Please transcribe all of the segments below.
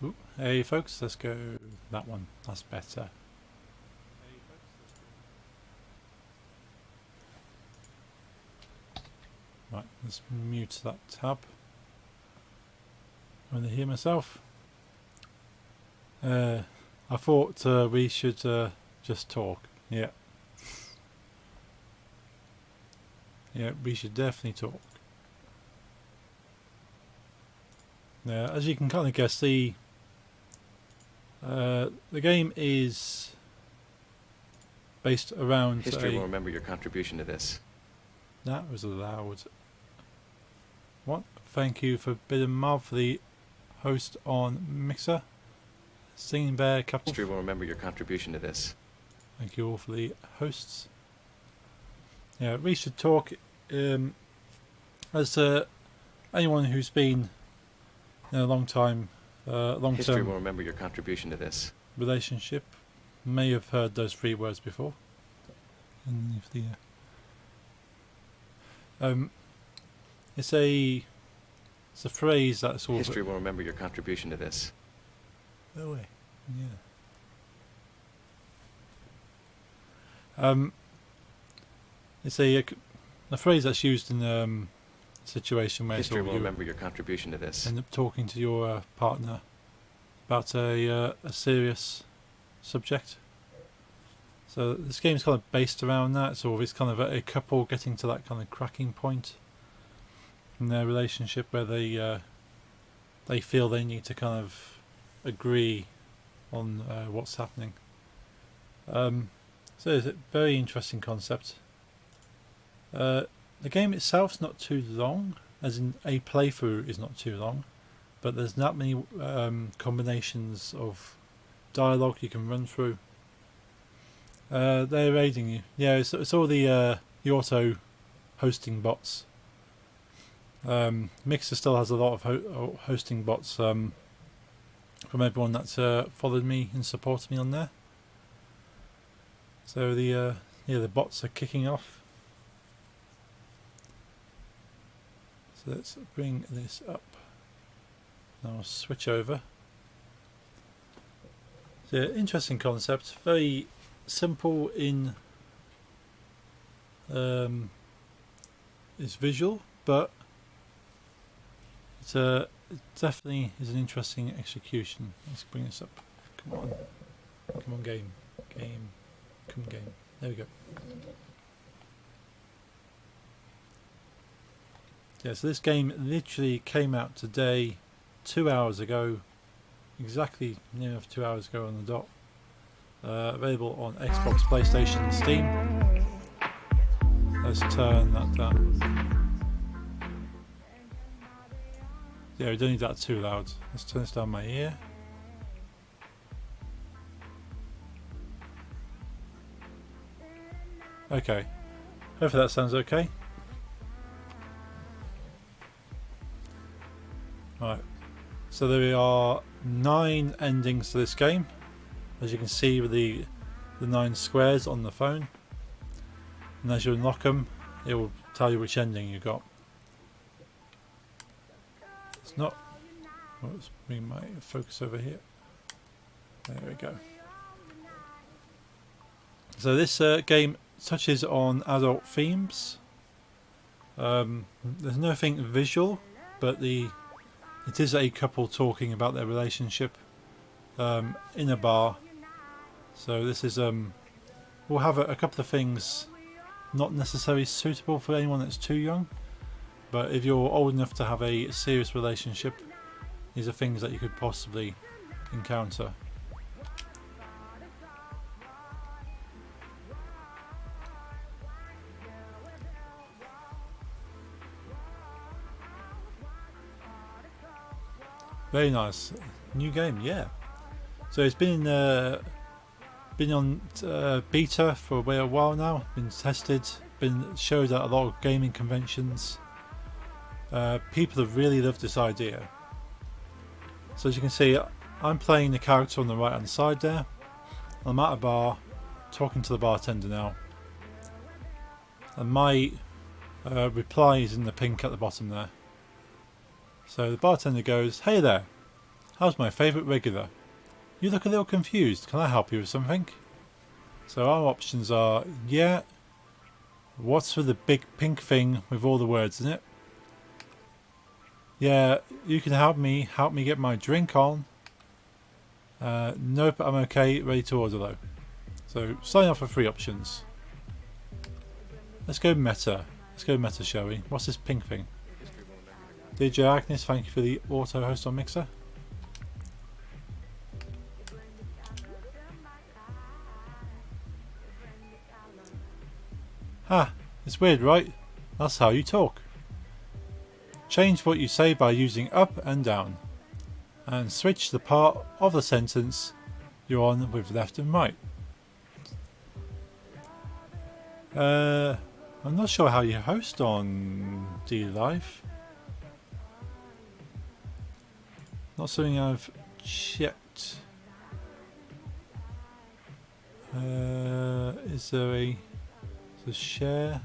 Ooh, hey folks, let's go that one. That's better. Right, let's mute that tab. I want to hear myself. I thought we should just talk. Yeah. Yeah, we should definitely talk. Now, as you can kind of guess, the game is based around History will remember your contribution to this. That was loud. What? Thank you for Bid and Marv for the host on Mixer. Singing Bear Couple. History will remember your contribution to this. Thank you all for the hosts. Yeah, we should talk. As anyone who's been in a long time, History long-term will remember your contribution to this. relationship may have heard those three words before. And if the it's a phrase that sort of History will remember your contribution to this. no way. Yeah. It's a phrase that's used in a situation where History sort of will you remember your contribution to this. end up talking to your partner about a serious subject. So this game's kind of based around that. So it's kind of a couple getting to that kind of cracking point in their relationship where they feel they need to kind of agree on what's happening. So it's a very interesting concept. The game itself's not too long, as in a playthrough is not too long, but there's not many combinations of dialogue you can run through. They're raiding you. Yeah, it's all the auto hosting bots. Mixer still has a lot of hosting bots from everyone that's followed me and supported me on there. So the bots are kicking off. So let's bring this up. Now I'll switch over. So interesting concept, very simple in its visual, but it definitely is an interesting execution. Let's bring this up. Come on, game. Come game. There we go. Yeah, so this game literally came out today, 2 hours ago, exactly near enough 2 hours ago on the dot. Available on Xbox, PlayStation, and Steam. Let's turn that down. Yeah, we don't need that too loud. Let's turn this down my ear. Okay. Hopefully that sounds okay. Right. So there are 9 endings to this game. As you can see with the 9 squares on the phone. And as you unlock them, it will tell you which ending you got. It's not... Well, let's bring my focus over here. There we go. So this game touches on adult themes. There's nothing visual, but it is a couple talking about their relationship in a bar. So this is we'll have a couple of things not necessarily suitable for anyone that's too young, but if you're old enough to have a serious relationship, these are things that you could possibly encounter. Very nice. New game, yeah. So it's been on beta for a while now, been tested, been showed at a lot of gaming conventions. People have really loved this idea. So as you can see, I'm playing the character on the right hand side there. I'm at a bar, talking to the bartender now. And my reply is in the pink at the bottom there. So the bartender goes, "Hey there, How's my favourite regular? You look a little confused. Can I help you with something? So our options are, yeah. What's with the big pink thing with all the words in it? Yeah, you can help me get my drink on. Nope, I'm okay, ready to order though. So sign off for 3 options. Let's go meta. Let's go meta, shall we? What's this pink thing? DJ Agnes, thank you for the auto host on Mixer. Ha, it's weird, right? That's how you talk. Change what you say by using up and down. And switch the part of the sentence you're on with left and right. I'm not sure how you host on DLive. Not something I've checked. Is there a share?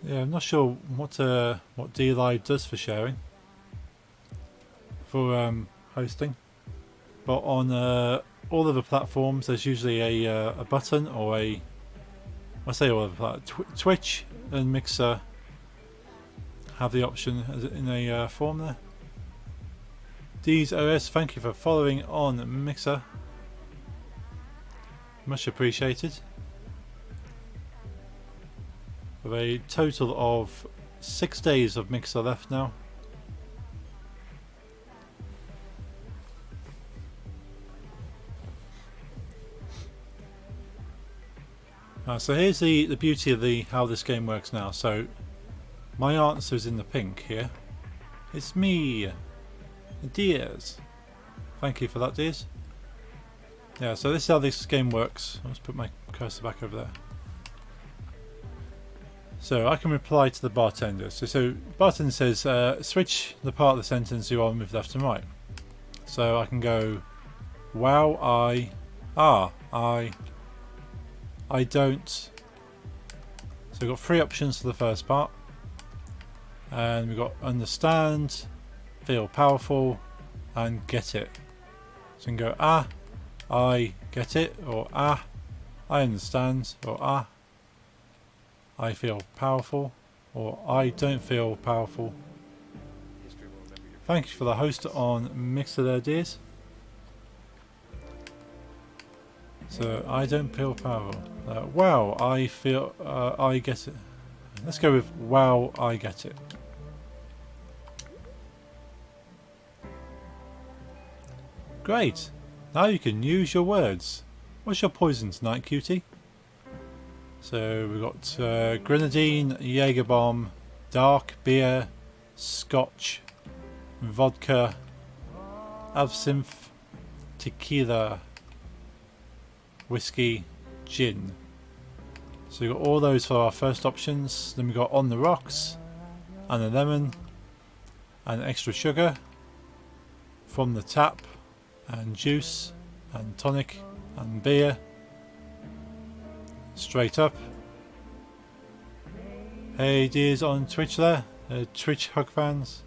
Yeah, I'm not sure what DLive does for sharing, for hosting, but on all of the platforms there's usually a button or I say all of the Twitch and Mixer have the option in a form there. D's OS, thank you for following on Mixer, much appreciated. With a total of 6 days of Mixer left now. So here's the beauty of how this game works now. So my answer is in the pink here. It's me, Diaz. Thank you for that, Diaz. Yeah, so this is how this game works. Let's put my cursor back over there. So I can reply to the bartender. So bartender says, switch the part of the sentence you're on with left and right. So I can go, wow, I don't. So we've got 3 options for the first part. And we've got understand, feel powerful, and get it. So we can go, I get it, or I understand, or I feel powerful, or I don't feel powerful. Thank you for the host on Mixer there, dears. So I don't feel powerful. Wow, I feel I get it. Let's go with wow, I get it. Great. Now you can use your words. What's your poison tonight, cutie? So we've got grenadine, Jaeger bomb, dark beer, scotch, vodka, absinthe, tequila, whiskey, gin. So we've got all those for our first options. Then we've got on the rocks, and a lemon, and extra sugar, from the tap, and juice, and tonic, and beer. Straight up. Hey dears on Twitch there, Twitch hug fans.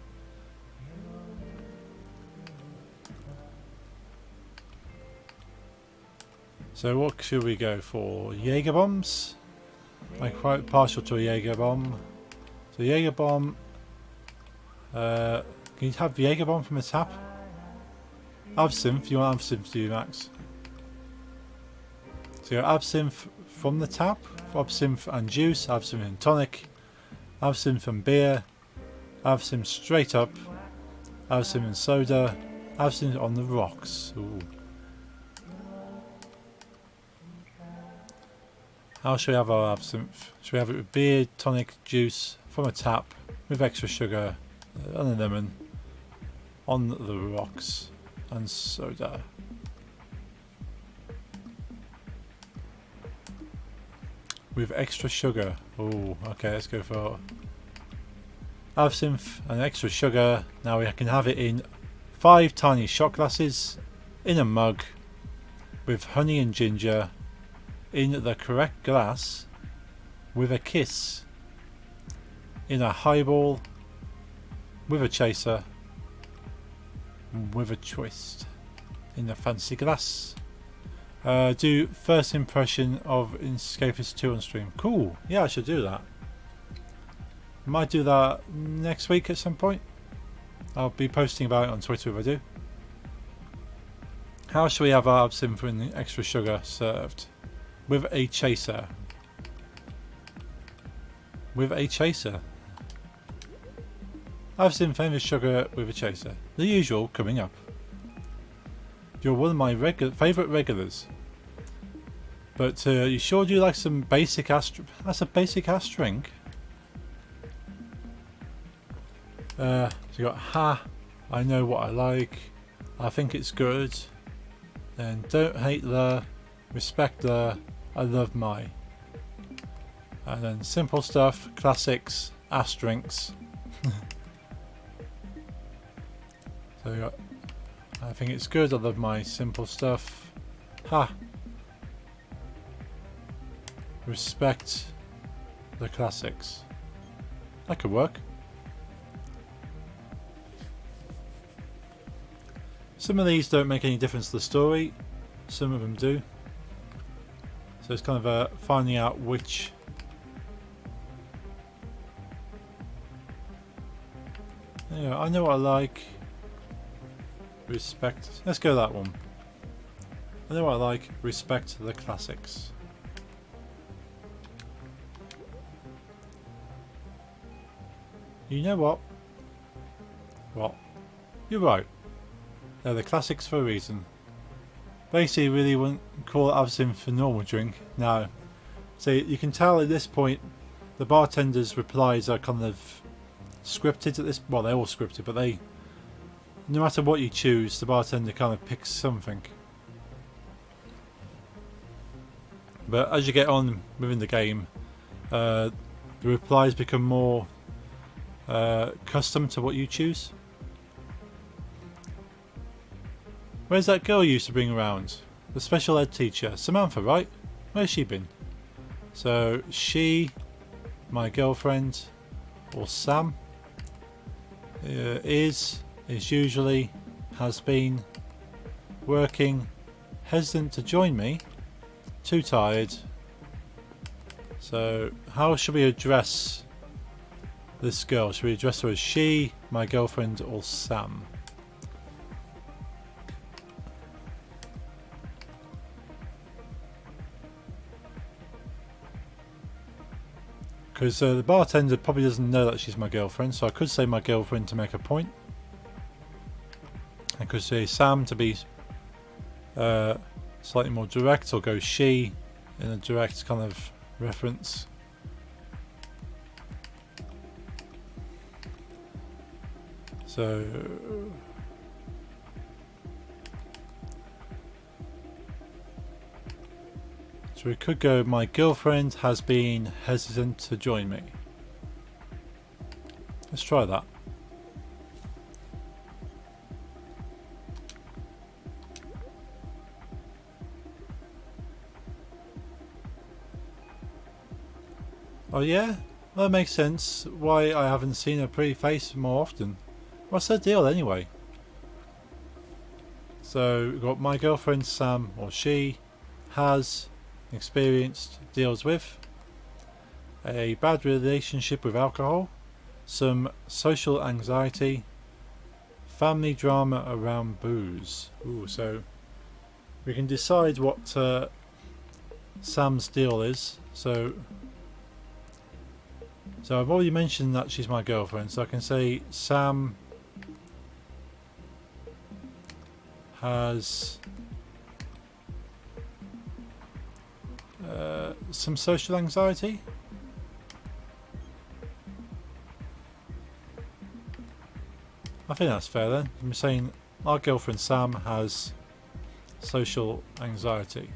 So what should we go for? Jaeger bombs? I'm quite partial to a Jaeger bomb. So Jaeger bomb. Can you have Jaeger bomb from a tap? Absinthe, you want absinthe, do you, Max? So absinthe from the tap, absinthe and juice, absinthe and tonic, absinthe and beer, absinthe straight up, absinthe and soda, absinthe on the rocks. Ooh. How should we have our absinthe? Should we have it with beer, tonic, juice, from a tap, with extra sugar, and a lemon, on the rocks, and soda? With extra sugar. Oh, okay, let's go for absinthe and extra sugar. Now we can have it in 5 tiny shot glasses in a mug with honey and ginger in the correct glass with a kiss in a highball with a chaser with a twist in a fancy glass. Do first impression of Escapist 2 on stream. Cool, yeah, I should do that. Might do that next week at some point. I'll be posting about it on Twitter if I do. How should we have our absinthe and extra sugar served? With a chaser. With a chaser. Absinthe and sugar with a chaser. The usual coming up. You're one of my favourite regulars. But you sure do like some basic ass... That's a basic ass drink. So you got ha, I know what I like, I think it's good, then don't hate the, respect the, I love my. And then simple stuff, classics, ass drinks. So you got, I think it's good, I love my simple stuff, ha, respect the classics. That could work. Some of these don't make any difference to the story, some of them do. So it's kind of finding out which. Yeah, I know what I like. Respect. Let's go that one. I know what I like. Respect the classics. You know what? What? You're right. They're the classics for a reason. Basically, really wouldn't call it absinthe a normal drink. No. So you can tell at this point, the bartender's replies are kind of scripted at this. Well, they're all scripted, but they, no matter what you choose, the bartender kind of picks something. But as you get on within the game, the replies become more custom to what you choose. Where's that girl you used to bring around? The special ed teacher. Samantha, right? Where's she been? So, she, my girlfriend, or Sam, is usually, has been, working, hesitant to join me, too tired. So, how should we address this girl? Should we address her as she, my girlfriend, or Sam? Because the bartender probably doesn't know that she's my girlfriend, so I could say my girlfriend to make a point. I could say Sam to be slightly more direct, or go she in a direct kind of reference. So we could go, my girlfriend has been hesitant to join me. Let's try that. Oh yeah? That makes sense why I haven't seen her pretty face more often. What's her deal anyway? So we've got my girlfriend Sam, or she, has experienced, deals with a bad relationship with alcohol, some social anxiety, family drama around booze. Ooh, so we can decide what Sam's deal is. So I've already mentioned that she's my girlfriend, so I can say Sam has some social anxiety. I think that's fair then. I'm saying our girlfriend Sam has social anxiety.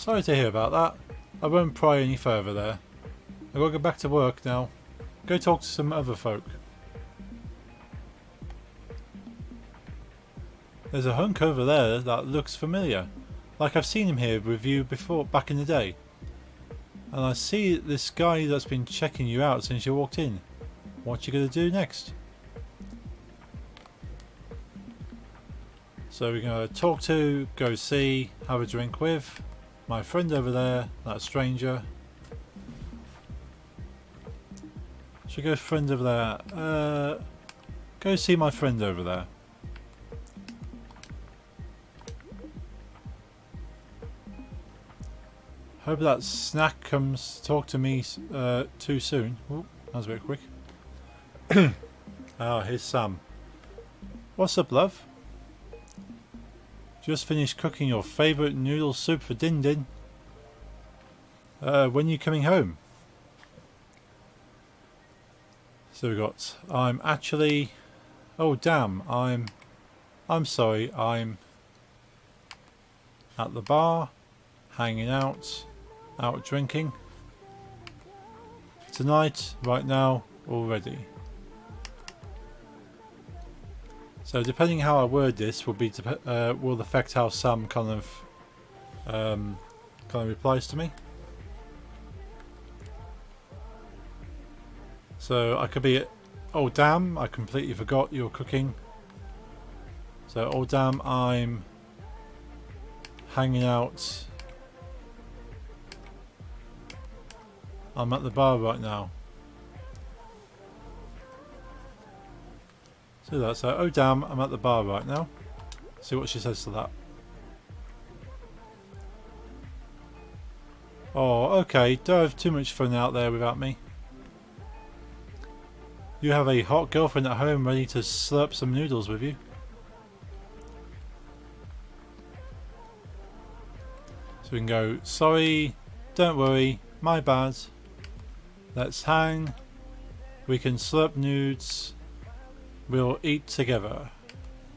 sorry to hear about that. I won't pry any further there. I've got to go back to work now. Go talk to some other folk. There's a hunk over there that looks familiar. Like I've seen him here with you before, back in the day. And I see this guy that's been checking you out since you walked in. What you gonna do next? So we're gonna talk to, go see, have a drink with my friend over there, that stranger. Should go friend over there. Go see my friend over there. Hope that snack comes to talk to me too soon. Oh, that was a bit quick. Oh, here's Sam. What's up, love? Just finished cooking your favourite noodle soup for Din Din. When are you coming home? So we got, I'm actually, oh damn, I'm sorry, I'm at the bar, hanging out drinking. Tonight, right now, already. So depending how I word this will affect how Sam kind of replies to me. So I could be, oh damn, I completely forgot you're cooking. So oh damn, I'm hanging out. I'm at the bar right now. So that's so oh damn, I'm at the bar right now. See what she says to that. Oh, okay, don't have too much fun out there without me. You have a hot girlfriend at home ready to slurp some noodles with you. So we can go, sorry, don't worry, my bad. Let's hang. We can slurp nudes. We'll eat together.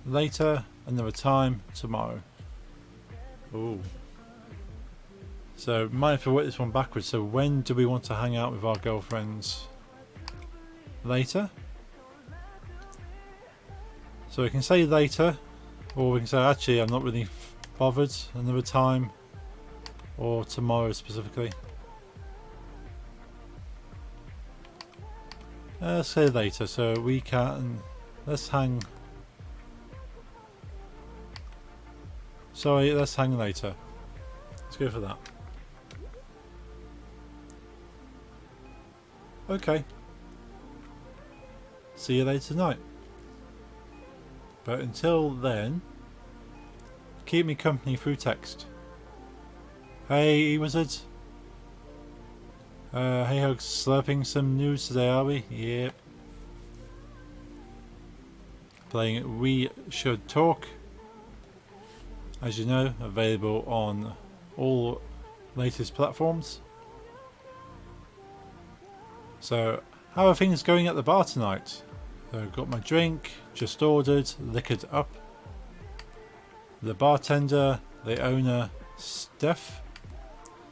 Later, another time, tomorrow. Ooh. So, might have to work this one backwards. So, when do we want to hang out with our girlfriends? Later. So, we can say later. Or we can say, actually, I'm not really bothered. Another time. Or tomorrow specifically. Let's say later. So, we can... Let's hang... Sorry, let's hang later. Let's go for that. Okay. See you later tonight. But until then, keep me company through text. Hey, wizard. Hey, Hugs, slurping some news today, are we? Yep. Playing We Should Talk. As you know, available on all latest platforms. So, how are things going at the bar tonight? So, got my drink, just ordered, liquored up. The bartender, the owner, Steph,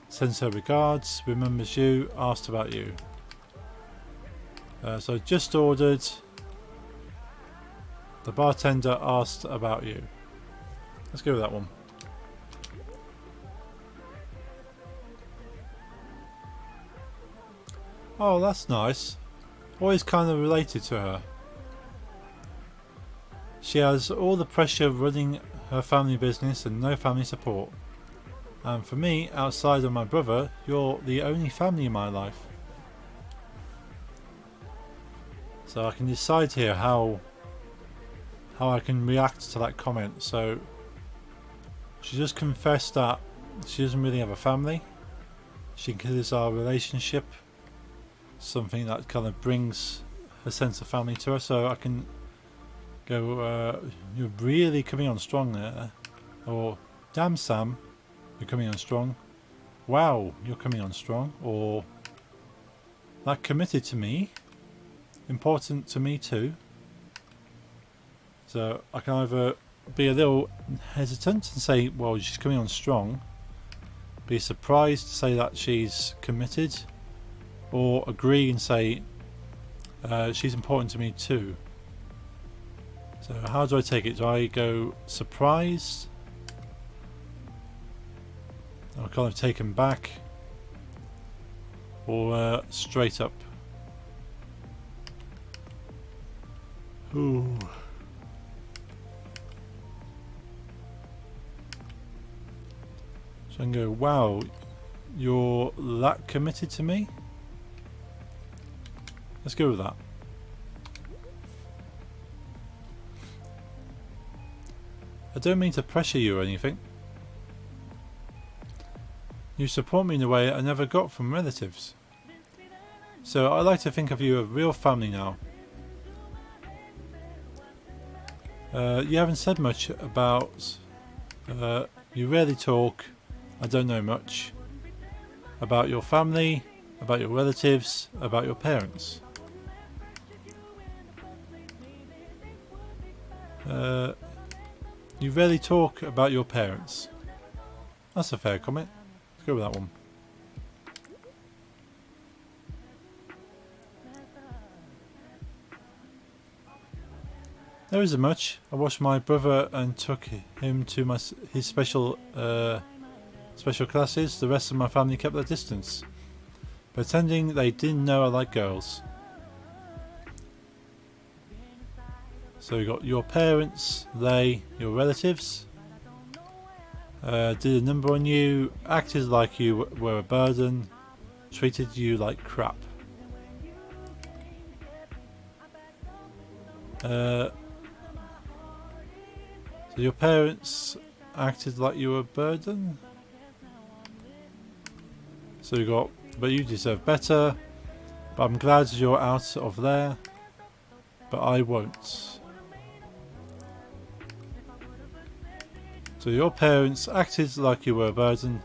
sends her regards, remembers you, asked about you. So, just ordered. The bartender asked about you. Let's go with that one. Oh, that's nice. Always kind of related to her. She has all the pressure of running her family business and no family support. And for me, outside of my brother, you're the only family in my life. So I can decide here how I can react to that comment. So she just confessed that she doesn't really have a family. She considers our relationship something that kind of brings a sense of family to her. So I can go, you're really coming on strong there. Or, damn Sam, you're coming on strong. Wow, you're coming on strong. Or, that committed to me. Important to me too. So I can either be a little hesitant and say, well, she's coming on strong, be surprised to say that she's committed, or agree and say she's important to me too. So how do I take it? Do I go surprised? Or kind of taken back? Or straight up? Ooh. So I can go, wow, you're that committed to me? Let's go with that. I don't mean to pressure you or anything. You support me in a way I never got from relatives. So I like to think of you as real family now. You haven't said much about... you rarely talk, I don't know much, about your family, about your relatives, about your parents. You rarely talk about your parents. That's a fair comment. Let's go with that one. There isn't much. I watched my brother and took him to his special classes. The rest of my family kept their distance, pretending they didn't know I like girls. So you got your parents, your relatives, did a number on you, acted like you were a burden, treated you like crap. So your parents acted like you were a burden? So you got, but you deserve better, but I'm glad you're out of there, but I won't. So your parents acted like you were a burden,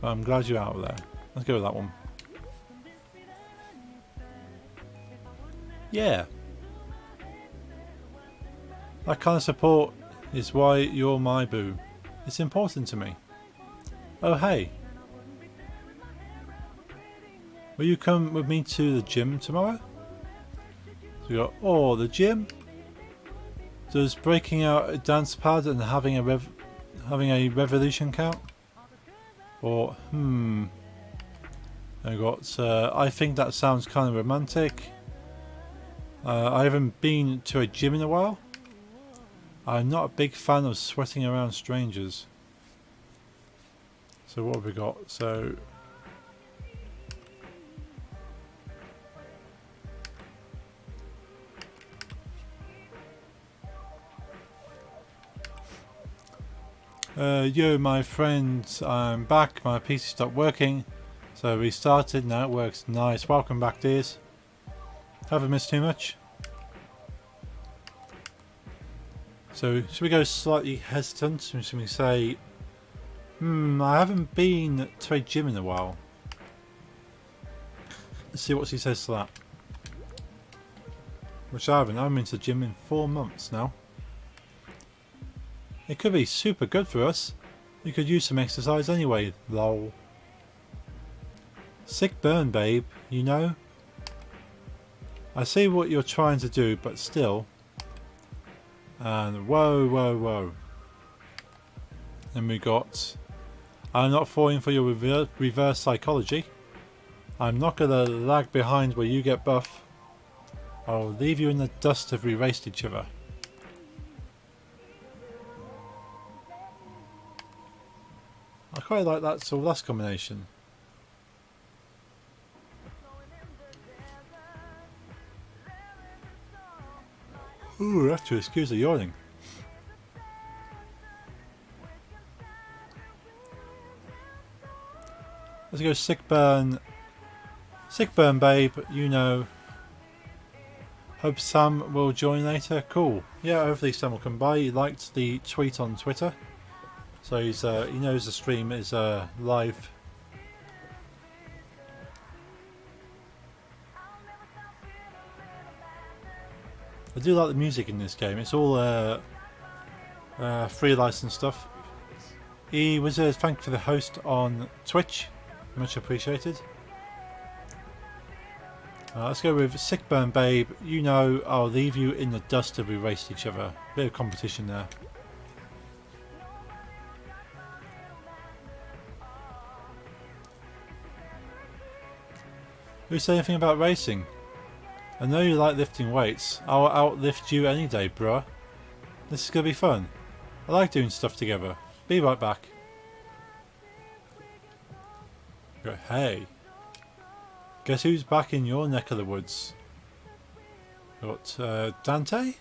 but I'm glad you're out of there. Let's go with that one. Yeah. That kind of support is why you're my boo. It's important to me. Oh hey. Will you come with me to the gym tomorrow? So we got, oh, the gym? Does breaking out a dance pad and having a revolution count? Or, I got, I think that sounds kind of romantic. I haven't been to a gym in a while. I'm not a big fan of sweating around strangers. So what have we got? So... yo my friend, I'm back, my PC stopped working, so restarted, now it works. Nice, welcome back dears. Haven't missed too much. So should we go slightly hesitant? Should we say, I haven't been to a gym in a while. Let's see what she says to that. Which I haven't been to the gym in 4 months now. It could be super good for us. You could use some exercise anyway, lol. Sick burn, babe, you know? I see what you're trying to do, but still. And whoa, whoa, whoa. Then we got, I'm not falling for your reverse psychology. I'm not gonna lag behind where you get buff. I'll leave you in the dust if we raced each other. I quite like that sort of last combination. Ooh, I have to excuse the yawning. Let's go sick burn. Sick burn, babe, you know. Hope Sam will join later. Cool. Yeah, hopefully Sam will come by. He liked the tweet on Twitter. So he knows the stream is live. I do like the music in this game. It's all free license stuff. Wizard, thank you for the host on Twitch. Much appreciated. Let's go with Sickburn Babe. You know I'll leave you in the dust if we race each other. Bit of competition there. Who said anything about racing? I know you like lifting weights. I'll outlift you any day, bruh. This is gonna be fun. I like doing stuff together. Be right back. Hey. Guess who's back in your neck of the woods? Got Dante?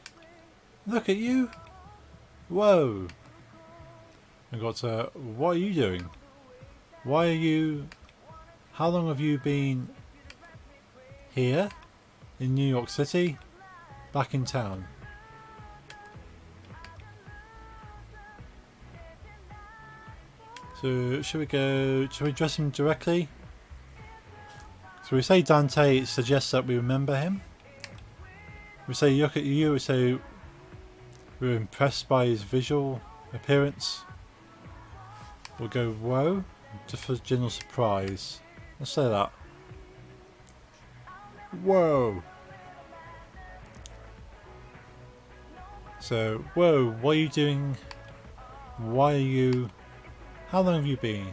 Look at you. Whoa. I got what are you doing? Why are you... How long have you been here in New York City? Back in town. So should we address him directly? So we say Dante, it suggests that we remember him. We say look at you, we say we're impressed by his visual appearance. We'll go whoa, just for general surprise. Let's say that. Whoa. So, whoa, what are you doing? Why are you... How long have you been?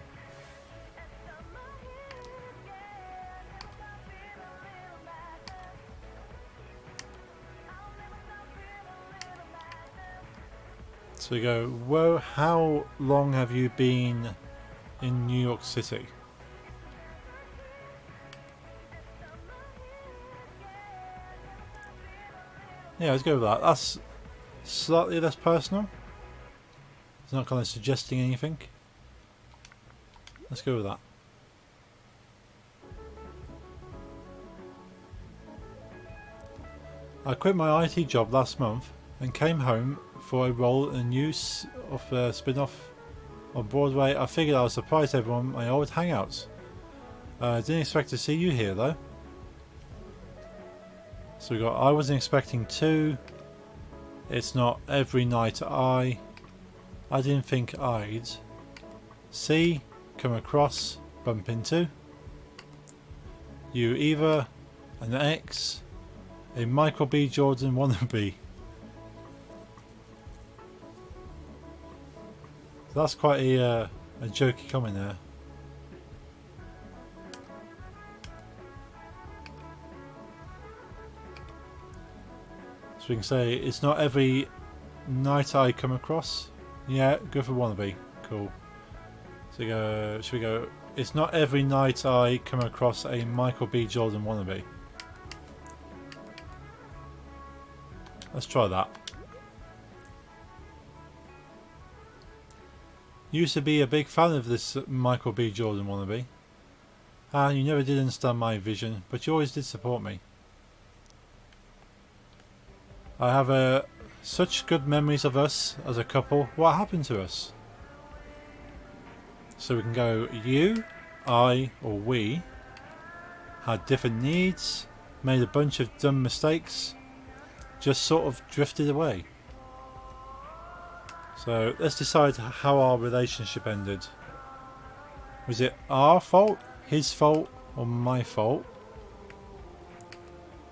So we go, whoa, how long have you been in New York City? Yeah, let's go with that. That's slightly less personal. It's not kind of suggesting anything. Let's go with that. I quit my IT job last month and came home for a role in a new spin-off on Broadway. I figured I would surprise everyone at my old hangouts. Didn't expect to see you here though. So we got I wasn't expecting to. It's not every night I didn't think I'd see, come across, bump into. You either an ex, a Michael B. Jordan wannabe. So that's quite a jokey comment there. So we can say it's not every night I come across. Yeah, go for wannabe. Cool. So we go, should we go? It's not every night I come across a Michael B. Jordan wannabe. Let's try that. Used to be a big fan of this Michael B. Jordan wannabe. And you never did understand my vision, but you always did support me. I have such good memories of us as a couple. What happened to us? So we can go you, I, or we had different needs, made a bunch of dumb mistakes, just sort of drifted away. So let's decide how our relationship ended. Was it our fault, his fault, or my fault?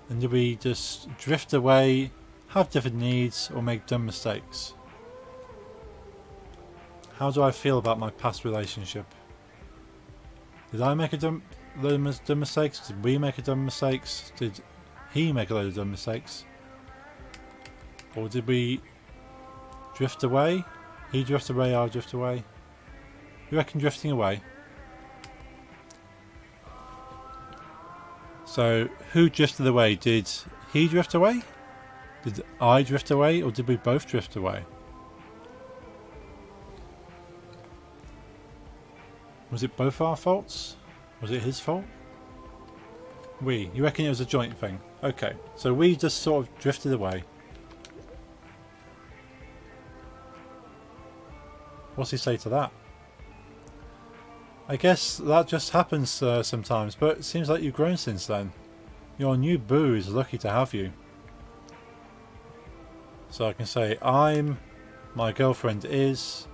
And did we just drift away, have different needs, or make dumb mistakes? How do I feel about my past relationship? Did I make a dumb mistakes? Did we make a dumb mistakes? Did he make a load of dumb mistakes? Or did we drift away? He drift away, I drift away. You reckon drifting away? So, who drifted away? Did he drift away? Did I drift away? Or did we both drift away? Was it both our faults? Was it his fault? We. You reckon it was a joint thing? Okay, so we just sort of drifted away. What's he say to that? I guess that just happens sometimes, but it seems like you've grown since then. Your new boo is lucky to have you. So I can say my girlfriend is,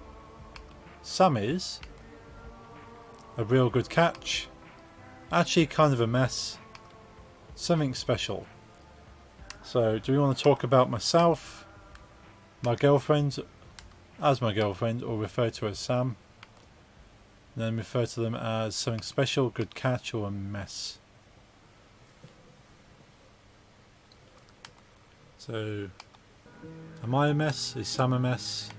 Sam is a real good catch. Actually kind of a mess. Something special. So do we want to talk about myself, my girlfriend, as my girlfriend, or refer to her as Sam? And then refer to them as something special, good catch, or a mess. So, am I a mess? Is Sam a mess?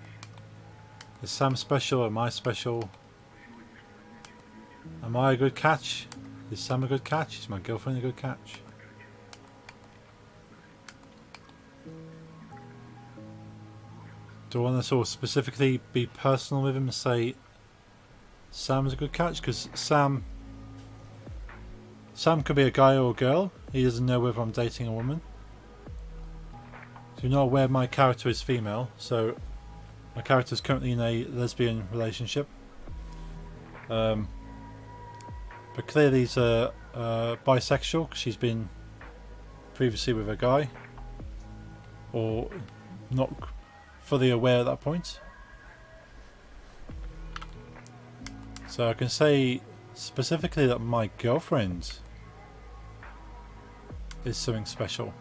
Is Sam special? Am I special? Am I a good catch? Is Sam a good catch? Is my girlfriend a good catch? Do I want to sort of specifically be personal with him and say Sam is a good catch? Because Sam could be a guy or a girl. He doesn't know whether I'm dating a woman. So you're not aware my character is female. So my character is currently in a lesbian relationship. But clearly he's bisexual because she's been previously with a guy. Or not fully aware at that point. So I can say specifically that my girlfriend is something special.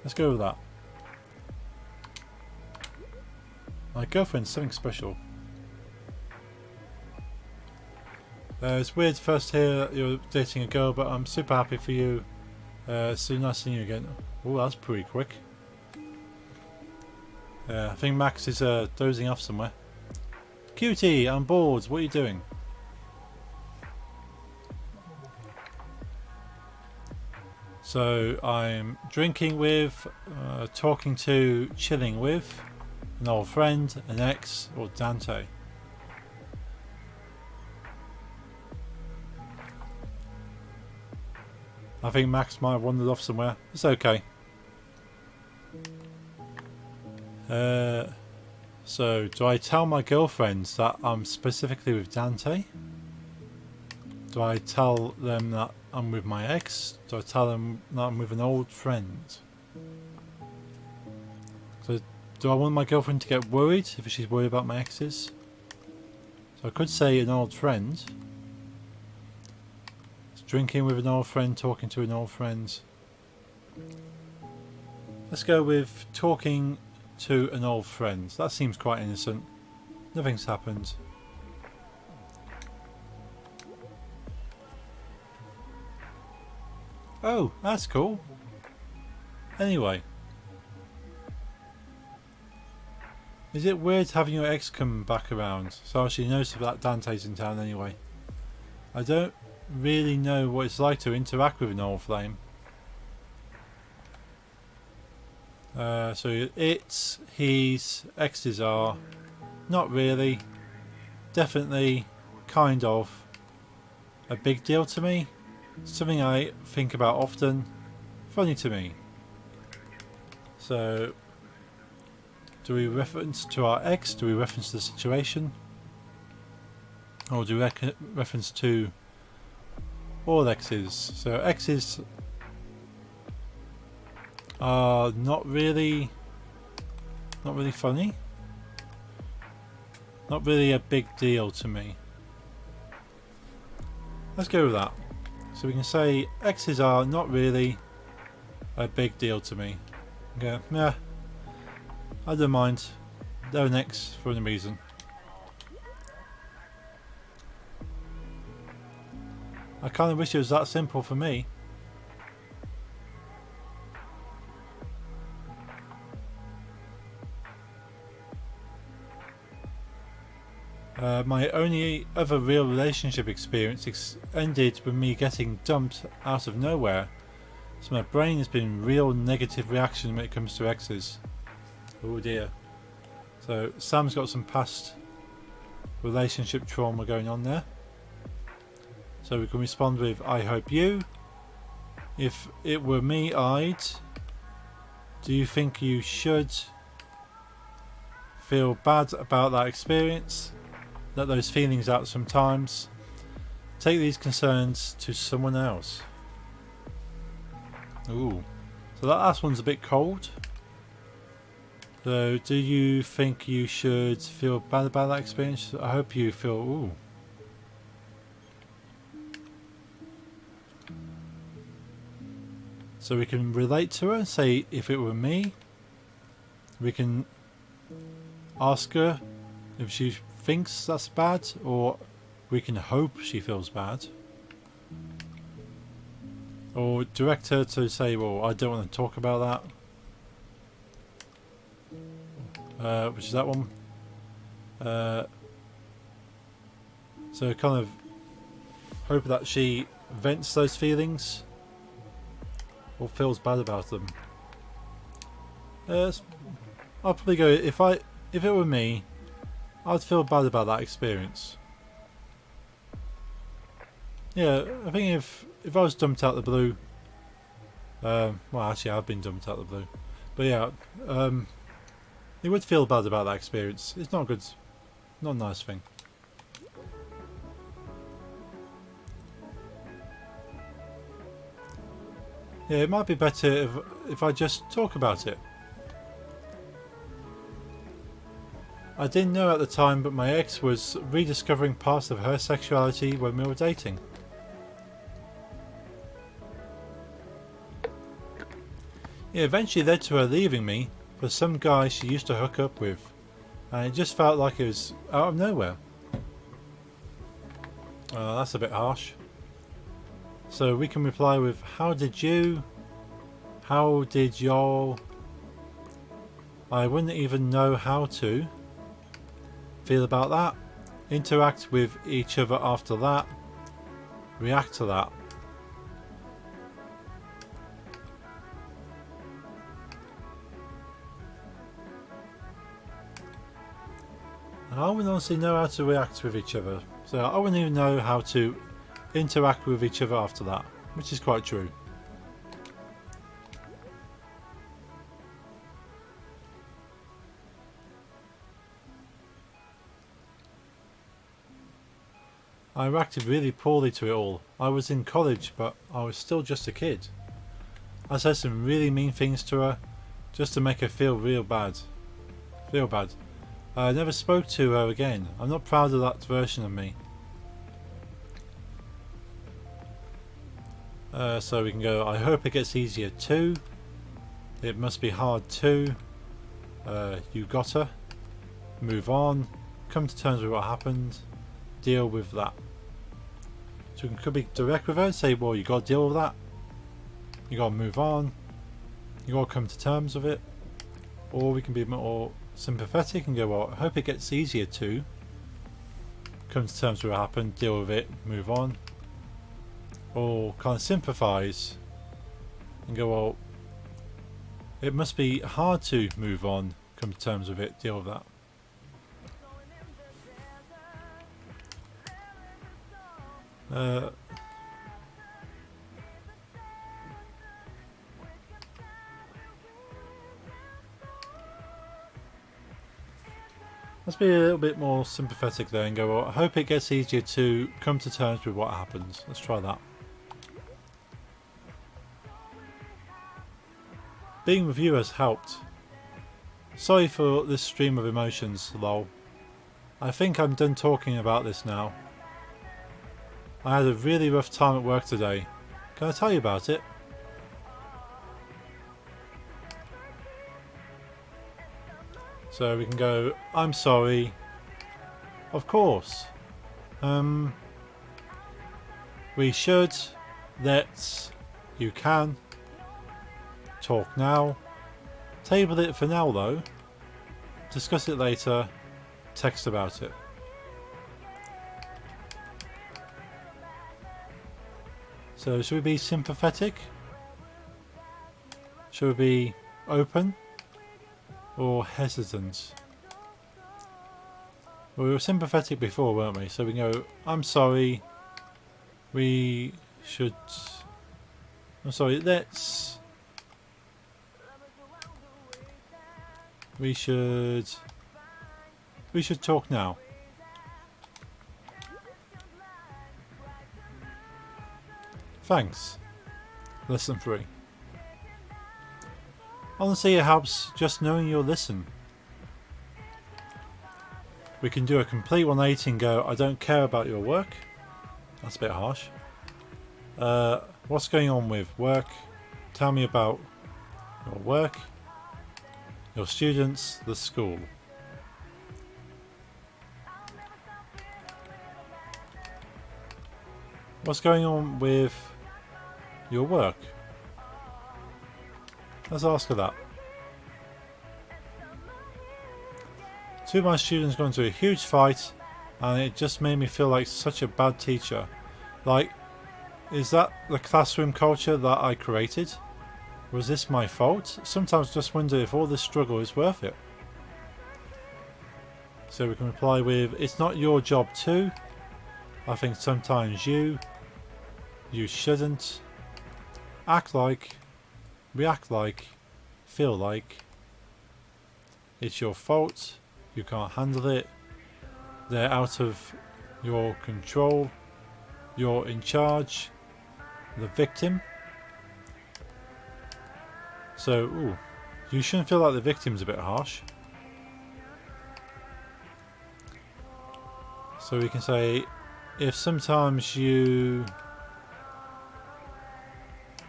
Let's go with that. My girlfriend's something special. It's weird first here you're dating a girl, but I'm super happy for you. So nice seeing you again. Oh, that's pretty quick. I think Max is dozing off somewhere. Cutie, I'm bored. What are you doing? So I'm drinking with, talking to, chilling with an old friend, an ex, or Dante. I think Max might have wandered off somewhere. It's okay. So do I tell my girlfriends that I'm specifically with Dante? Do I tell them that I'm with my ex? Do I tell them that I'm with an old friend? So do I want my girlfriend to get worried if she's worried about my exes? So I could say an old friend. Drinking with an old friend, talking to an old friend. Let's go with talking to an old friend. That seems quite innocent. Nothing's happened. Oh, that's cool. Anyway. Is it weird having your ex come back around? So she knows that Dante's in town anyway. I don't really know what it's like to interact with an old flame. So it's, he's, exes are, not really, definitely, kind of, a big deal to me, something I think about often, funny to me. So, do we reference to our ex, do we reference the situation, or do we reference to all exes? So exes are not really funny, not really a big deal to me. Let's go with that. So we can say exes are not really a big deal to me. Okay, yeah, I don't mind. They're an ex for any reason. I kind of wish it was that simple for me. My only other real relationship experience ended with me getting dumped out of nowhere. So my brain has been real negative reaction when it comes to exes. Oh dear. So Sam's got some past relationship trauma going on there. So we can respond with I hope you. If it were me, I'd. Do you think you should feel bad about that experience? Let those feelings out sometimes. Take these concerns to someone else. Ooh. So that last one's a bit cold. So, do you think you should feel bad about that experience? I hope you feel, ooh. So we can relate to her and say, if it were me, we can ask her if she thinks that's bad, or we can hope she feels bad. Or direct her to say, well, I don't want to talk about that. Which is that one. So kind of hope that she vents those feelings or feels bad about them. I'll probably go, if it were me, I'd feel bad about that experience. Yeah, I think if I was dumped out the blue, well, actually I've been dumped out the blue, but yeah, you would feel bad about that experience. It's not good, not a nice thing. Yeah, it might be better if I just talk about it. I didn't know at the time, but my ex was rediscovering parts of her sexuality when we were dating. It eventually led to her leaving me for some guy she used to hook up with, and it just felt like it was out of nowhere. That's a bit harsh. So we can reply with, how did y'all, I wouldn't even know how to feel about that, interact with each other after that, react to that. And I wouldn't honestly know how to react with each other, so I wouldn't even know how to interact with each other after that, which is quite true. I reacted really poorly to it all. I was in college, but I was still just a kid. I said some really mean things to her, just to make her feel real bad. I never spoke to her again. I'm not proud of that version of me. So we can go, I hope it gets easier too. It must be hard too. You got her. Move on. Come to terms with what happened. Deal with that. So we could be direct with her and say, well, you got to deal with that. You got to move on. You got to come to terms with it. Or we can be more sympathetic and go, well, I hope it gets easier too. Come to terms with what happened. Deal with it. Move on. Or kind of sympathise and go, well, it must be hard to move on, come to terms with it, deal with that. Let's be a little bit more sympathetic there and go, well, I hope it gets easier to come to terms with what happens. Let's try that. Being with you has helped. Sorry for this stream of emotions, lol. I think I'm done talking about this now. I had a really rough time at work today. Can I tell you about it? So we can go, I'm sorry. Of course. We should. You can. Talk now. Table it for now though. Discuss it later. Text about it. So should we be sympathetic? Should we be open? Or hesitant? Well, we were sympathetic before, weren't we? So we can go, I'm sorry. We should... I'm sorry, let's... We should talk now. Thanks. Lesson 3. Honestly, it helps just knowing you'll listen. We can do a complete 180 and go, I don't care about your work. That's a bit harsh. What's going on with work? Tell me about your work, your students, the school. What's going on with your work? Let's ask her that. Two of my students got into a huge fight and it just made me feel like such a bad teacher. Like, is that the classroom culture that I created? Was this my fault? Sometimes I just wonder if all this struggle is worth it. So we can reply with, it's not your job too. I think sometimes you shouldn't act like, react like, feel like it's your fault. You can't handle it. They're out of your control. You're in charge. The victim. So, ooh, you shouldn't feel like the victim's a bit harsh. So we can say, if sometimes you...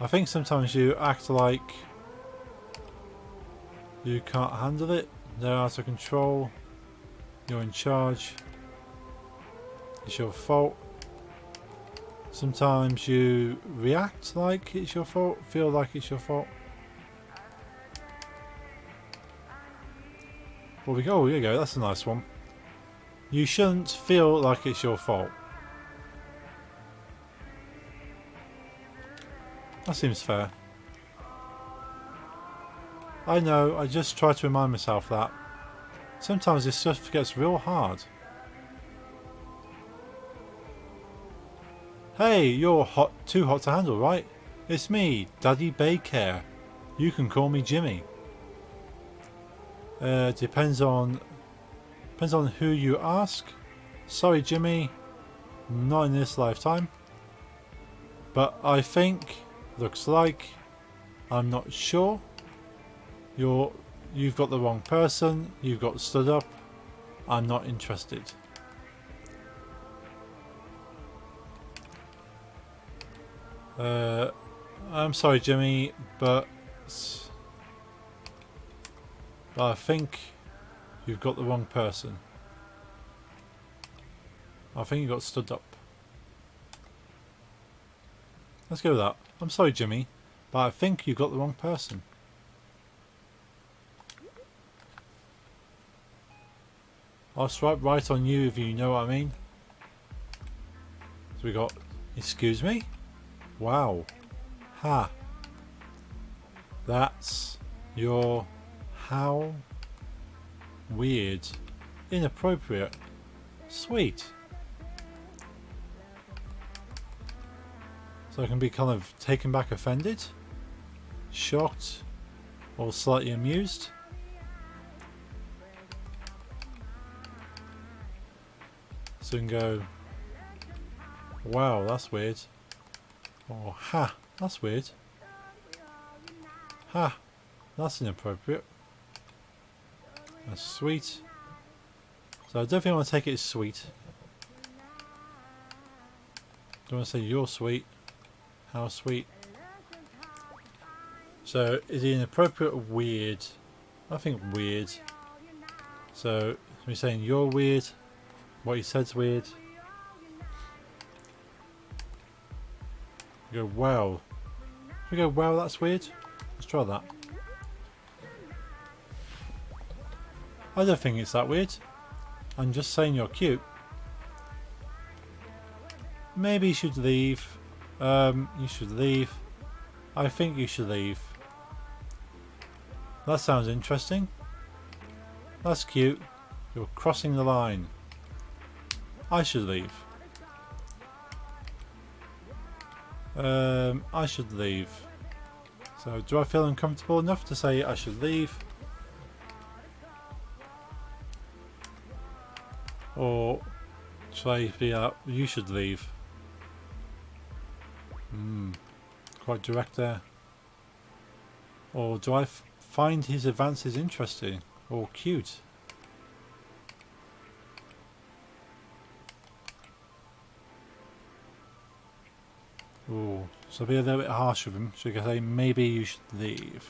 I think sometimes you act like you can't handle it. They're out of control. You're in charge. It's your fault. Sometimes you react like it's your fault. Feel like it's your fault. Well, we go. Oh, here you go. That's a nice one. You shouldn't feel like it's your fault. That seems fair. I know, I just try to remind myself that. Sometimes this stuff gets real hard. Hey, you're too hot to handle, right? It's me, Daddy Baycare. You can call me Jimmy. Depends on who you ask. Sorry, Jimmy, not in this lifetime. But I think, looks like, I'm not sure. You've got the wrong person. You've got stood up. I'm not interested. I'm sorry, Jimmy, but I think you've got the wrong person. I think you got stood up. Let's go with that. I'm sorry, Jimmy, but I think you got the wrong person. I'll swipe right on you if you know what I mean. So we got, excuse me? Wow. Ha. That's your, how weird. Inappropriate. Sweet. So I can be kind of taken back, offended, shocked, or slightly amused. So we can go, wow, that's weird. Or, ha, that's weird. Ha, that's inappropriate. That's sweet. So I don't think I want to take it as sweet. Don't want to say you're sweet. How sweet. So is it inappropriate or weird? I think weird. So we're saying you're weird. What he said's weird. We go, wow. We go, wow, that's weird. Let's try that. I don't think it's that weird. I'm just saying you're cute. Maybe you should leave. You should leave. I think you should leave. That sounds interesting. That's cute. You're crossing the line. I should leave. I should leave. So do I feel uncomfortable enough to say I should leave? Or should I be you should leave? Quite direct there. Or do I find his advances interesting or cute. Ooh, so be a little bit harsh with him. So you can say maybe you should leave.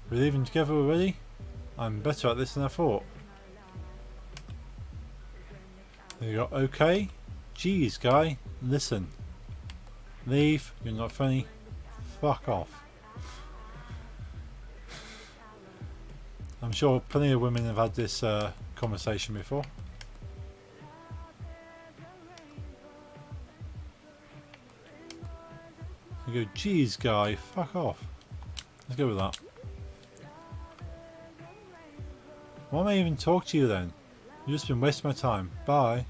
We're leaving together already? I'm better at this than I thought. There you go. Okay. Jeez, guy. Listen. Leave. You're not funny. Fuck off. I'm sure plenty of women have had this conversation before. You go, geez, guy. Fuck off. Let's go with that. Why am I even talking to you then? You've just been wasting my time. Bye.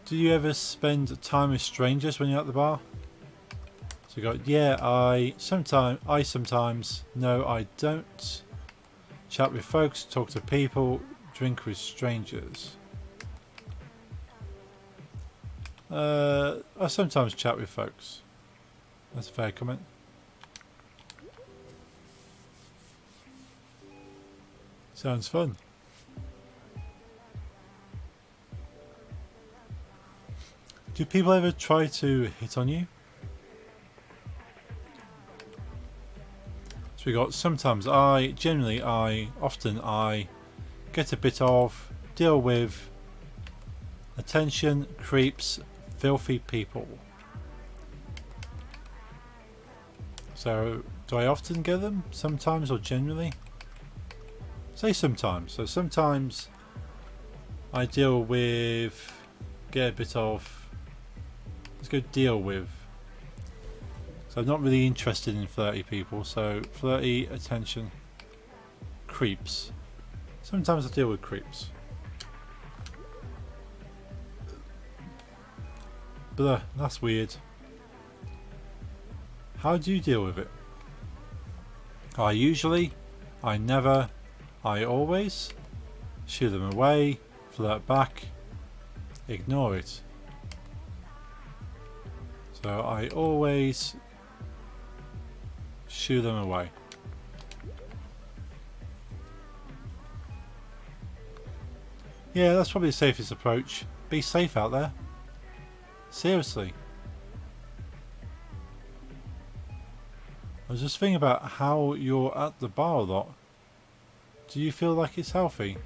Do you ever spend time with strangers when you're at the bar? So you go, yeah, I sometimes, no, I don't. Chat with folks, talk to people, drink with strangers. I sometimes chat with folks. That's a fair comment. Sounds fun. Do people ever try to hit on you? So we got sometimes generally often I get a bit of, deal with, attention, creeps, filthy people. So do I often get them? Sometimes or generally? Say sometimes. So sometimes I deal with, get a bit of, let's go deal with. So I'm not really interested in flirty people, so flirty, attention, creeps. Sometimes I deal with creeps. Blah, that's weird. How do you deal with it? I usually, I never, I always, shoo them away, flirt back, ignore it. So I always shoo them away. Yeah, that's probably the safest approach. Be safe out there. Seriously. I was just thinking about how you're at the bar a lot. Do you feel like it's healthy?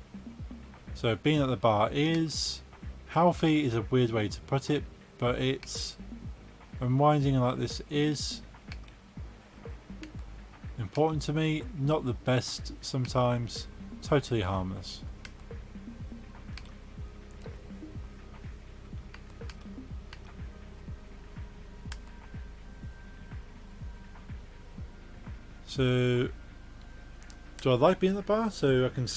So being at the bar is healthy is a weird way to put it, but it's unwinding like this is important to me. Not the best sometimes. Totally harmless. So, do I like being at the bar? So I can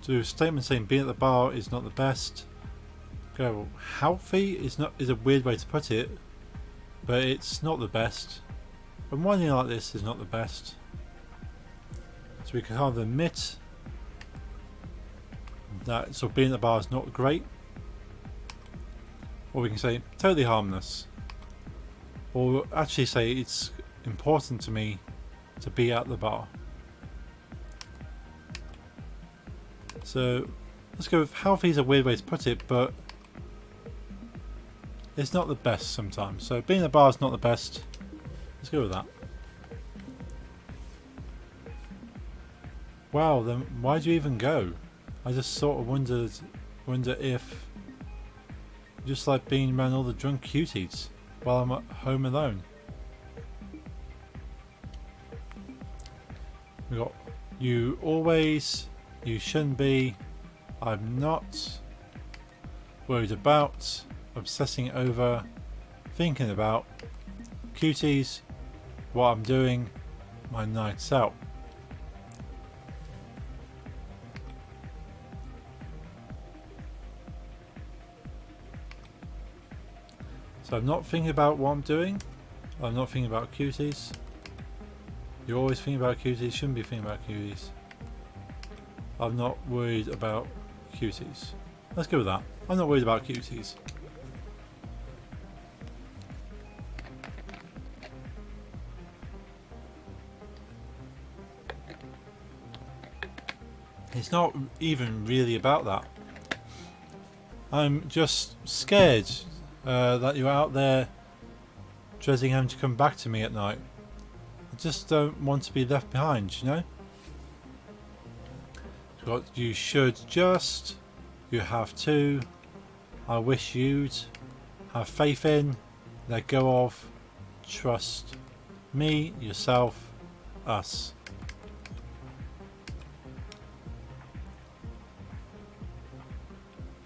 do a statement saying being at the bar is not the best. Okay, well, healthy is a weird way to put it, but it's not the best. Unwinding like this is not the best. So we can either admit that being at the bar is not great, or we can say totally harmless, or actually say it's important to me to be at the bar. So let's go with healthy is a weird way to put it, but it's not the best sometimes. So being at the bar is not the best. Let's go with that. Wow, then why do you even go? I just sort of wonder if you just like being around all the drunk cuties while I'm at home alone. We got you always, you shouldn't be, I'm not, worried about, obsessing over, thinking about, cuties, what I'm doing, my nights out. So I'm not thinking about what I'm doing, I'm not thinking about cuties. You're always thinking about cuties, shouldn't be thinking about cuties. I'm not worried about cuties. Let's go with that. I'm not worried about cuties. It's not even really about that. I'm just scared that you're out there dreading having to come back to me at night. I just don't want to be left behind, you know? What you should just, you have to, I wish you'd, have faith in, let go of, trust me, yourself, us.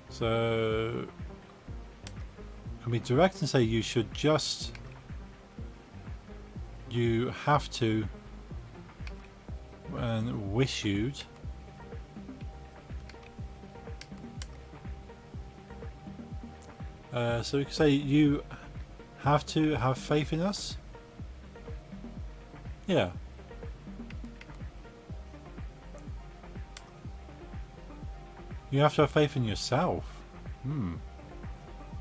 So, can be direct and say you should just, you have to, and wish you'd. So we can say you have to have faith in us. Yeah. You have to have faith in yourself.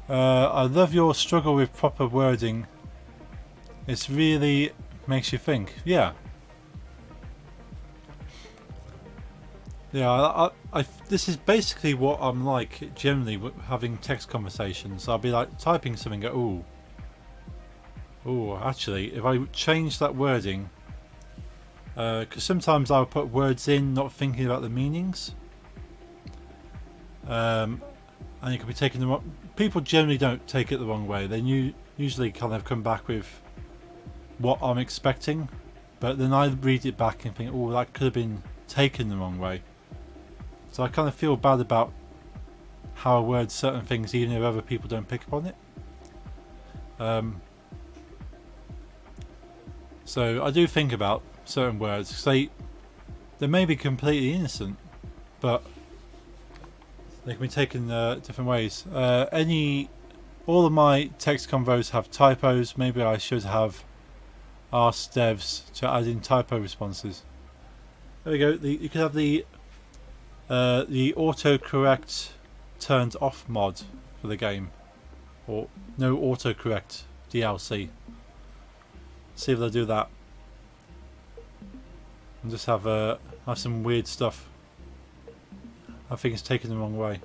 I love your struggle with proper wording. It really makes you think. Yeah. Yeah, this is basically what I'm like generally having text conversations. I'll be like typing something, go, ooh, actually, if I change that wording, because sometimes I'll put words in not thinking about the meanings, and it can be taken the wrong. People generally don't take it the wrong way. They usually kind of come back with what I'm expecting, but then I read it back and think, oh, that could have been taken the wrong way. So I kind of feel bad about how I word certain things, even if other people don't pick up on it. So I do think about certain words. They may be completely innocent, but they can be taken different ways. All of my text convos have typos. Maybe I should have asked devs to add in typo responses. There we go. You could have the autocorrect turned off mod for the game, or no autocorrect DLC. See if they'll do that, and just have some weird stuff. I think it's taken the wrong way.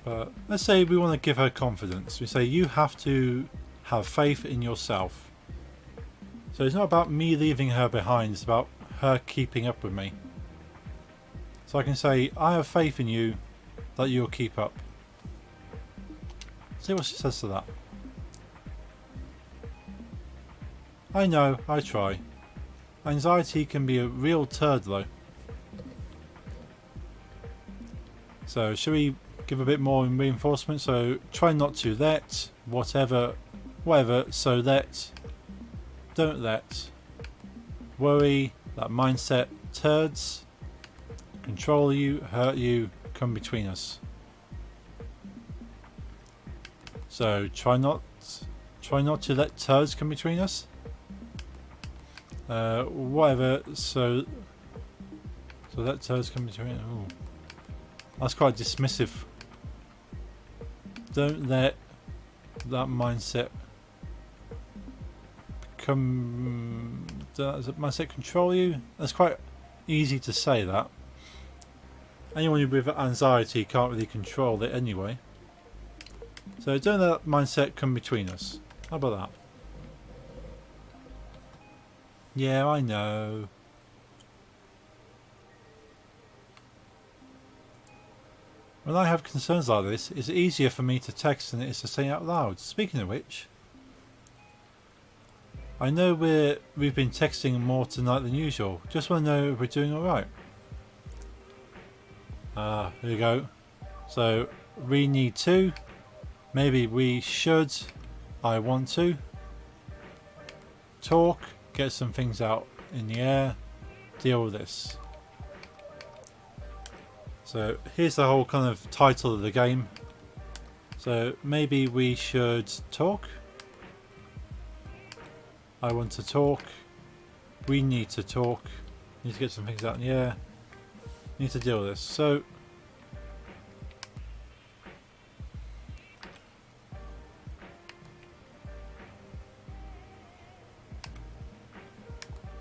But let's say we want to give her confidence. We say you have to have faith in yourself. So it's not about me leaving her behind, it's about her keeping up with me. So I can say, I have faith in you that you'll keep up. See what she says to that. I know, I try. Anxiety can be a real turd though. So should we give a bit more reinforcement? So try not to let, whatever, so let, don't let, worry, that mindset, turds, control you, hurt you, come between us. So try not to let turds come between us. Whatever, so let turds come between us. Ooh. That's quite dismissive. Don't let that mindset mindset control you. That's quite easy to say that. Anyone with anxiety can't really control it anyway. So don't let that mindset come between us. How about that? Yeah, I know. When I have concerns like this, it's easier for me to text than it is to say out loud. Speaking of which, I know we've been texting more tonight than usual. Just want to know if we're doing alright. Here we go. So, we need to. Maybe we should. I want to. Talk. Get some things out in the air. Deal with this. So, here's the whole kind of title of the game. So, maybe we should talk. I want to talk. we need to talk. Need to get some things out in the air. Need to deal with this. So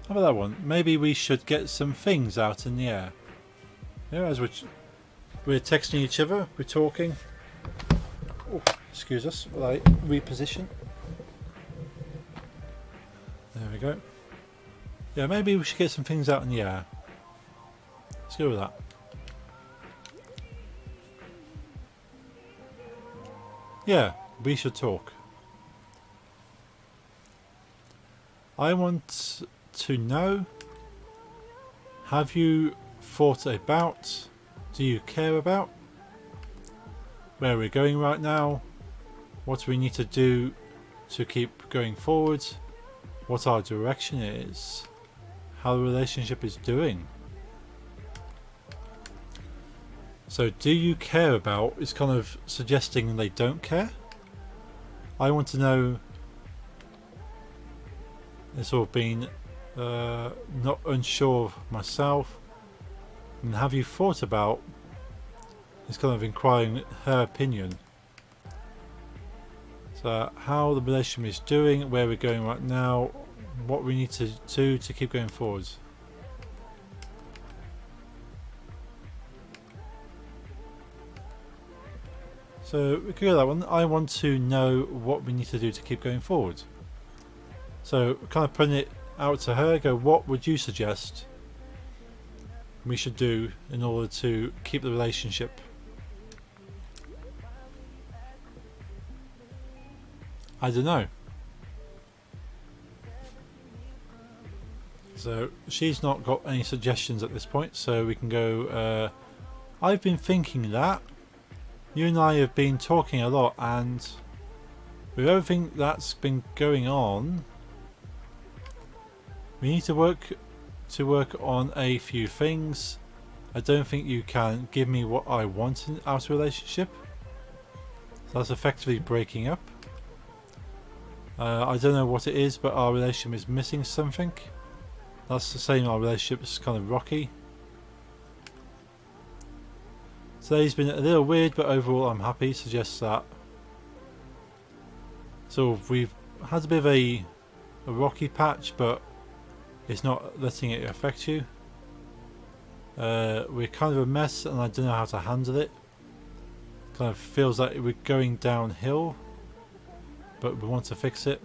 how about that one? Maybe we should get some things out in the air. Yeah, as we're texting each other, we're talking. Oh, excuse us, while I reposition. There we go. Yeah, maybe we should get some things out in the air. Let's go with that. Yeah, we should talk. I want to know, have you thought about, do you care about where we're going right now, what we need to do to keep going forward, what our direction is, how the relationship is doing. So do you care about is kind of suggesting they don't care. I want to know, it's sort of been not unsure of myself, and have you thought about, it's kind of inquiring her opinion. So how the relationship is doing, where we're going right now, what we need to do to keep going forward. So we could go that one. I want to know what we need to do to keep going forward. So kind of putting it out to her, go, what would you suggest we should do in order to keep the relationship? I don't know. So she's not got any suggestions at this point, so we can go, I've been thinking that you and I have been talking a lot, and with everything that's been going on, we need to work on a few things. I don't think you can give me what I want in our relationship. So that's effectively breaking up. I don't know what it is, but our relationship is missing something. That's the same, our relationship is kind of rocky. Today's been a little weird, but overall I'm happy. Suggests that. So we've had a bit of a rocky patch, but it's not letting it affect you. We're kind of a mess, and I don't know how to handle it. Kind of feels like we're going downhill, but we want to fix it.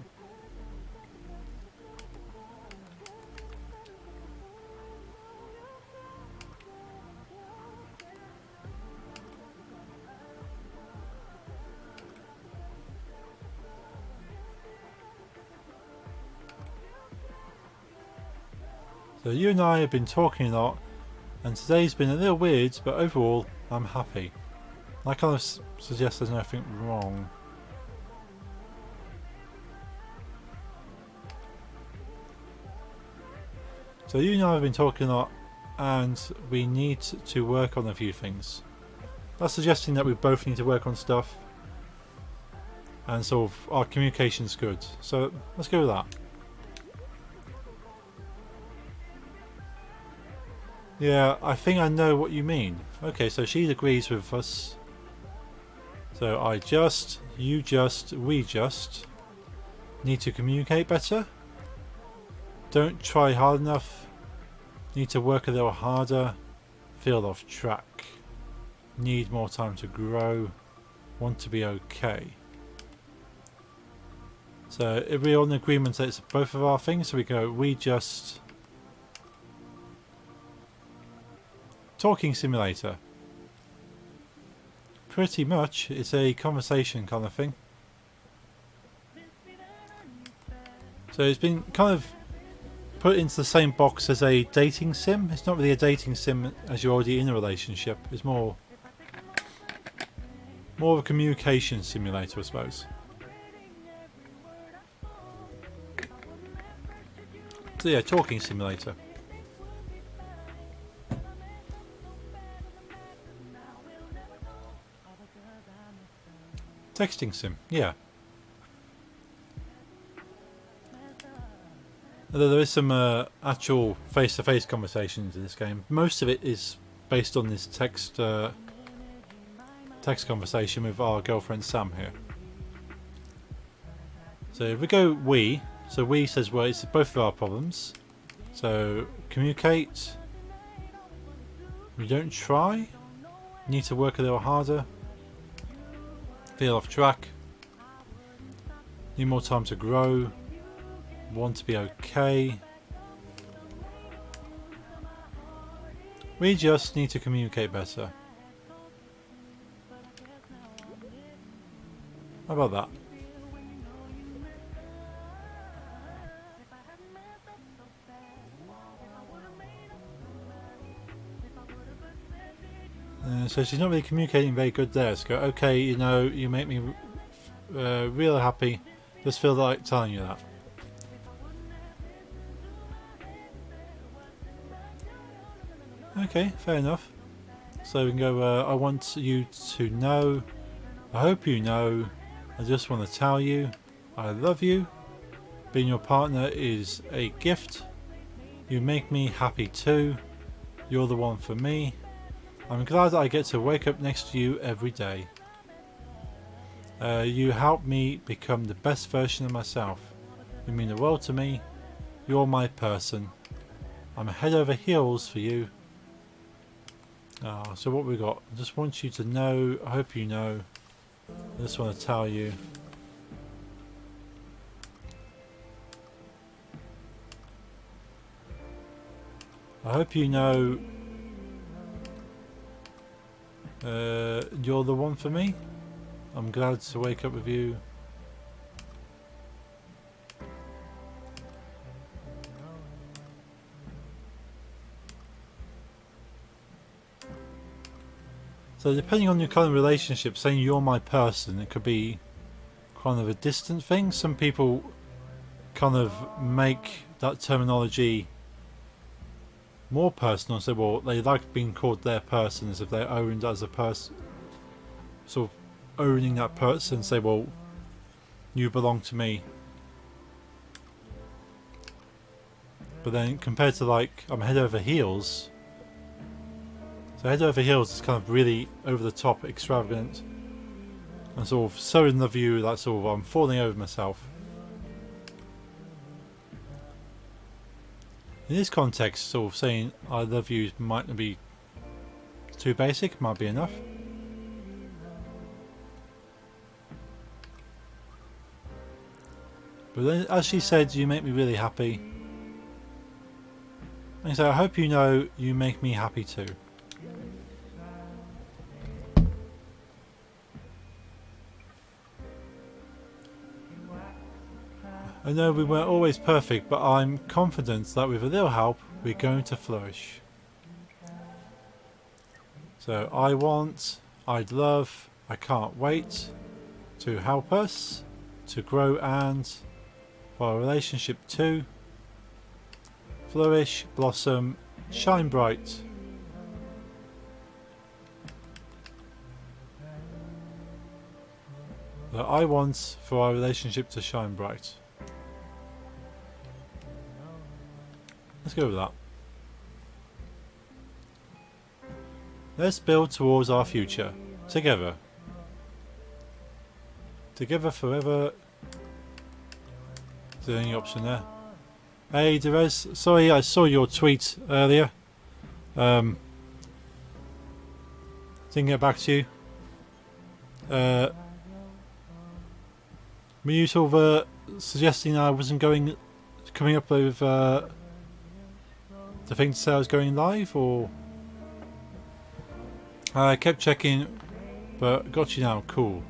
So you and I have been talking a lot, and today's been a little weird, but overall I'm happy. I kind of suggest there's nothing wrong. So you and I have been talking a lot, and we need to work on a few things. That's suggesting that we both need to work on stuff, and sort of our communication's good. So let's go with that. Yeah, I think I know what you mean. Okay, so she agrees with us. So I just, you just, we just need to communicate better. Don't try hard enough. Need to work a little harder. Feel off track. Need more time to grow. Want to be okay. So if we're on agreement that it's both of our things, so we go, we just... Talking simulator. Pretty much, it's a conversation kind of thing. So it's been kind of put into the same box as a dating sim. It's not really a dating sim as you're already in a relationship. It's more of a communication simulator, I suppose. So yeah, talking simulator. Texting sim, yeah. Although there is some actual face-to-face conversations in this game. Most of it is based on this text conversation with our girlfriend Sam here. So if we go we, so we says well it's both of our problems. So communicate. We don't try. Need to work a little harder. Feel off track. Need more time to grow. Want to be okay. We just need to communicate better. How about that? So she's not really communicating very good there. So go, okay, you know, you make me really happy. Just feel like telling you that. Okay, fair enough. So we can go, I want you to know, I hope you know, I just want to tell you, I love you. Being your partner is a gift. You make me happy too. You're the one for me. I'm glad I get to wake up next to you every day. You help me become the best version of myself. You mean the world to me. You're my person. I'm head over heels for you. So what we got? I just want you to know. I hope you know. I just want to tell you. I hope you know you're the one for me. I'm glad to wake up with you. So depending on your kind of relationship, saying you're my person, it could be kind of a distant thing. Some people kind of make that terminology more personal, say well they like being called their person as if they're owned as a person, sort of owning that person, say well you belong to me. But then compared to like I'm head over heels, so head over heels is kind of really over the top, extravagant, and sort of so in love with you that sort of I'm falling over myself. In this context, sort of saying I love you might not be too basic, might be enough. But then as she said, you make me really happy. And so I hope you know you make me happy too. I know we weren't always perfect, but I'm confident that with a little help, we're going to flourish. So I want, I'd love, I can't wait to help us to grow and for our relationship to flourish, blossom, shine bright. So I want for our relationship to shine bright. Let's go with that. Let's build towards our future. Together. Together forever. Is there any option there? Hey Derez, sorry I saw your tweet earlier. Didn't get back to you. Were you sort of suggesting I wasn't coming up with the thing to say I was going live, or I kept checking, but got you now. Cool.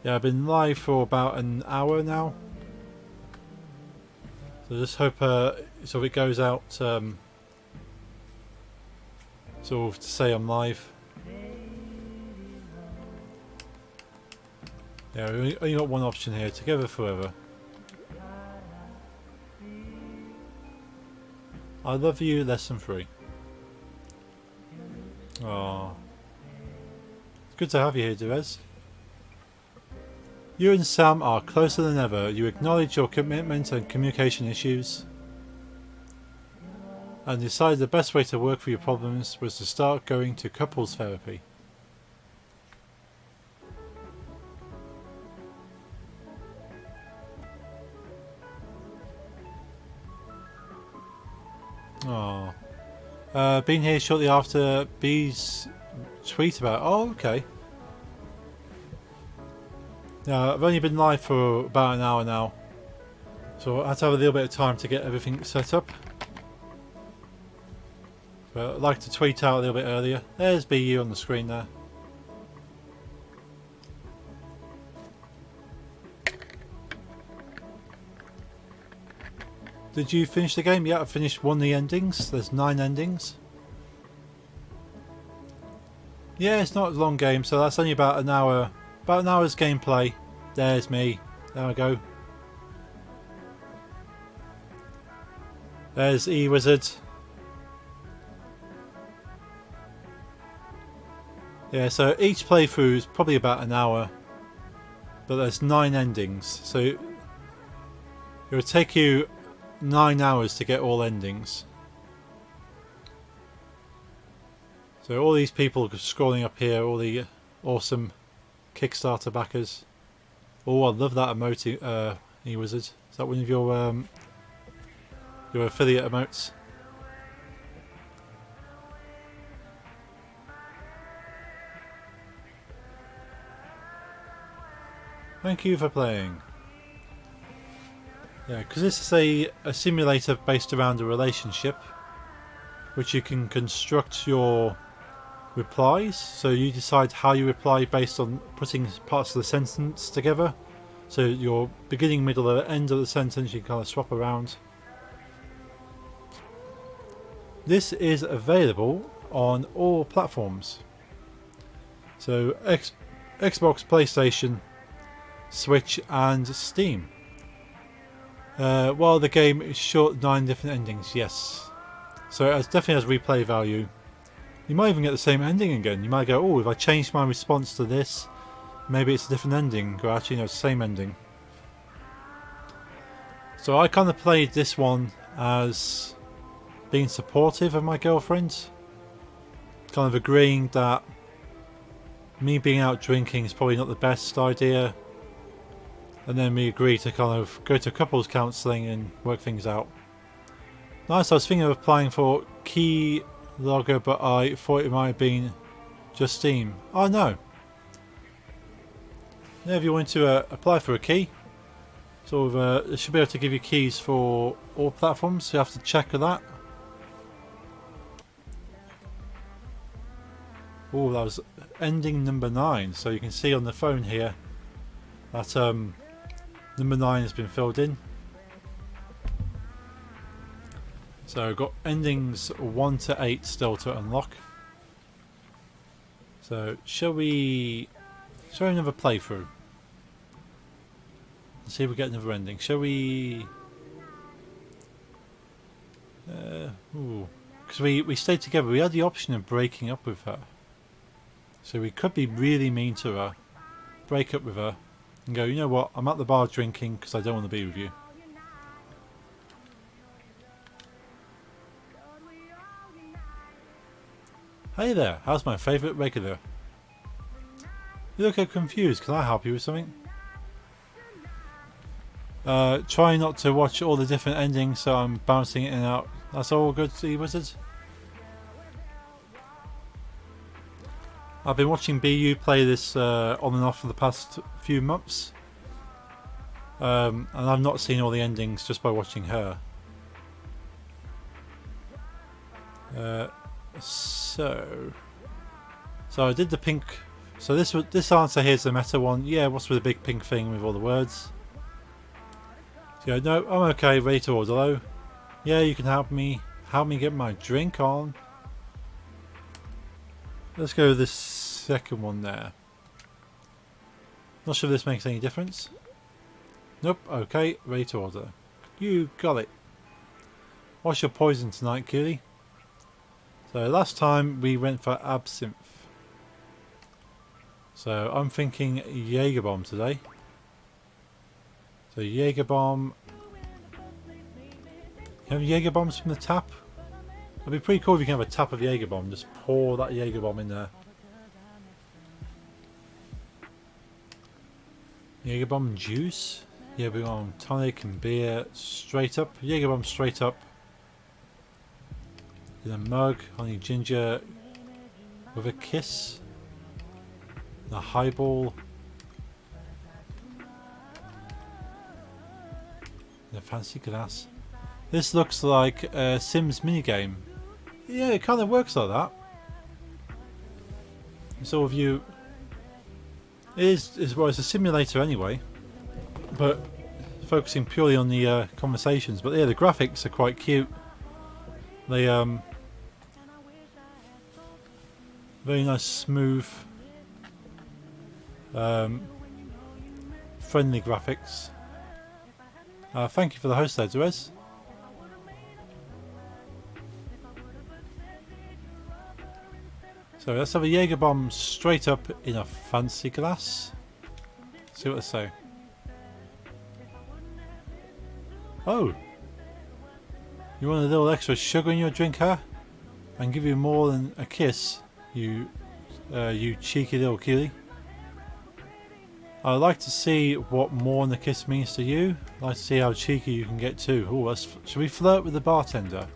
Yeah, I've been live for about an hour now, so just hope so it goes out sort of to say I'm live. Yeah, we only got one option here. Together forever. I love you, lesson 3. Oh, good to have you here, Derez. You and Sam are closer than ever. You acknowledge your commitment and communication issues. and decided the best way to work through your problems was to start going to couples therapy. Oh. Been here shortly after B's tweet about. Oh, okay. Now, I've only been live for about an hour now, so I had to have a little bit of time to get everything set up. But I'd like to tweet out a little bit earlier. There's BU on the screen there. Did you finish the game? Yeah, I finished one of the endings. There's 9 endings. Yeah, it's not a long game, so that's only about an hour. About an hour's gameplay. There's me. There I go. There's E-Wizard. Yeah, so each playthrough is probably about an hour. But there's 9 endings. So it will take you 9 hours to get all endings. So all these people scrolling up here, all the awesome Kickstarter backers. Oh, I love that emote, E-Wizard. Is that one of your affiliate emotes? Thank you for playing. Yeah, because this is a simulator based around a relationship, which you can construct your replies. So you decide how you reply based on putting parts of the sentence together. So your beginning, middle, and end of the sentence you can kind of swap around. This is available on all platforms. So Xbox, PlayStation, Switch and Steam. While the game is short, 9 different endings, yes. So it definitely has replay value. You might even get the same ending again. You might go, oh, if I change my response to this, maybe it's a different ending. Or actually, no, it's the same ending. So I kind of played this one as being supportive of my girlfriend. Kind of agreeing that me being out drinking is probably not the best idea. And then we agreed to kind of go to couples counselling and work things out. Nice, I was thinking of applying for Key Logger, but I thought it might have been just Steam. Oh no. Yeah, if you want to apply for a key, sort of, it should be able to give you keys for all platforms, so you have to check that. Oh, that was ending number 9, so you can see on the phone here that number 9 has been filled in. So I've got endings 1 to 8 still to unlock. So shall we another playthrough? Let's see if we get another ending. Shall we? Because we stayed together. We had the option of breaking up with her. So we could be really mean to her, break up with her, and go, you know what, I'm at the bar drinking because I don't want to be with you. Hey there, how's my favourite regular? You look confused, can I help you with something? Try not to watch all the different endings, so I'm bouncing it in and out. That's all good, E-Wizard? I've been watching BU play this on and off for the past few months. And I've not seen all the endings just by watching her. So I did the pink. So this answer here is the meta one. Yeah, what's with the big pink thing with all the words? So no, I'm okay. Ready to order. Hello. Yeah, you can help me get my drink on. Let's go with this second one there. Not sure if this makes any difference. Nope. Okay, ready to order. You got it. What's your poison tonight, cutie? So last time we went for absinthe. So I'm thinking Jaeger bomb today. So Jaeger bomb. You have Jaeger bombs from the tap? It'd be pretty cool if you can have a tap of Jaeger bomb. Just pour that Jaeger bomb in there. Jaeger bomb juice. Jaeger bomb tonic and beer straight up. Jaeger bomb straight up. In a mug, honey ginger with a kiss. A highball. In a fancy glass. This looks like a Sims minigame. Yeah, it kind of works like that. So if you... Well, it's a simulator anyway. But focusing purely on the conversations. But yeah, the graphics are quite cute. They very nice, smooth, friendly graphics. Thank you for the host there, Durez. So let's have a Jaeger bomb straight up in a fancy glass. See what they say. Oh! You want a little extra sugar in your drink, huh? And give you more than a kiss, you cheeky little cutie. I'd like to see what more than a kiss means to you. I'd like to see how cheeky you can get too. Oh, should we flirt with the bartender?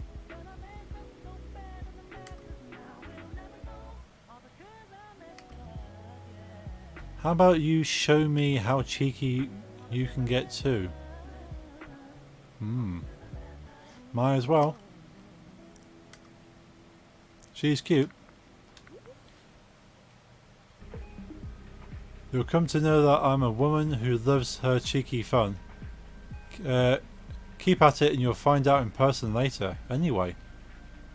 How about you show me how cheeky you can get too? Might as well. She's cute. You'll come to know that I'm a woman who loves her cheeky fun. Keep at it and you'll find out in person later. Anyway,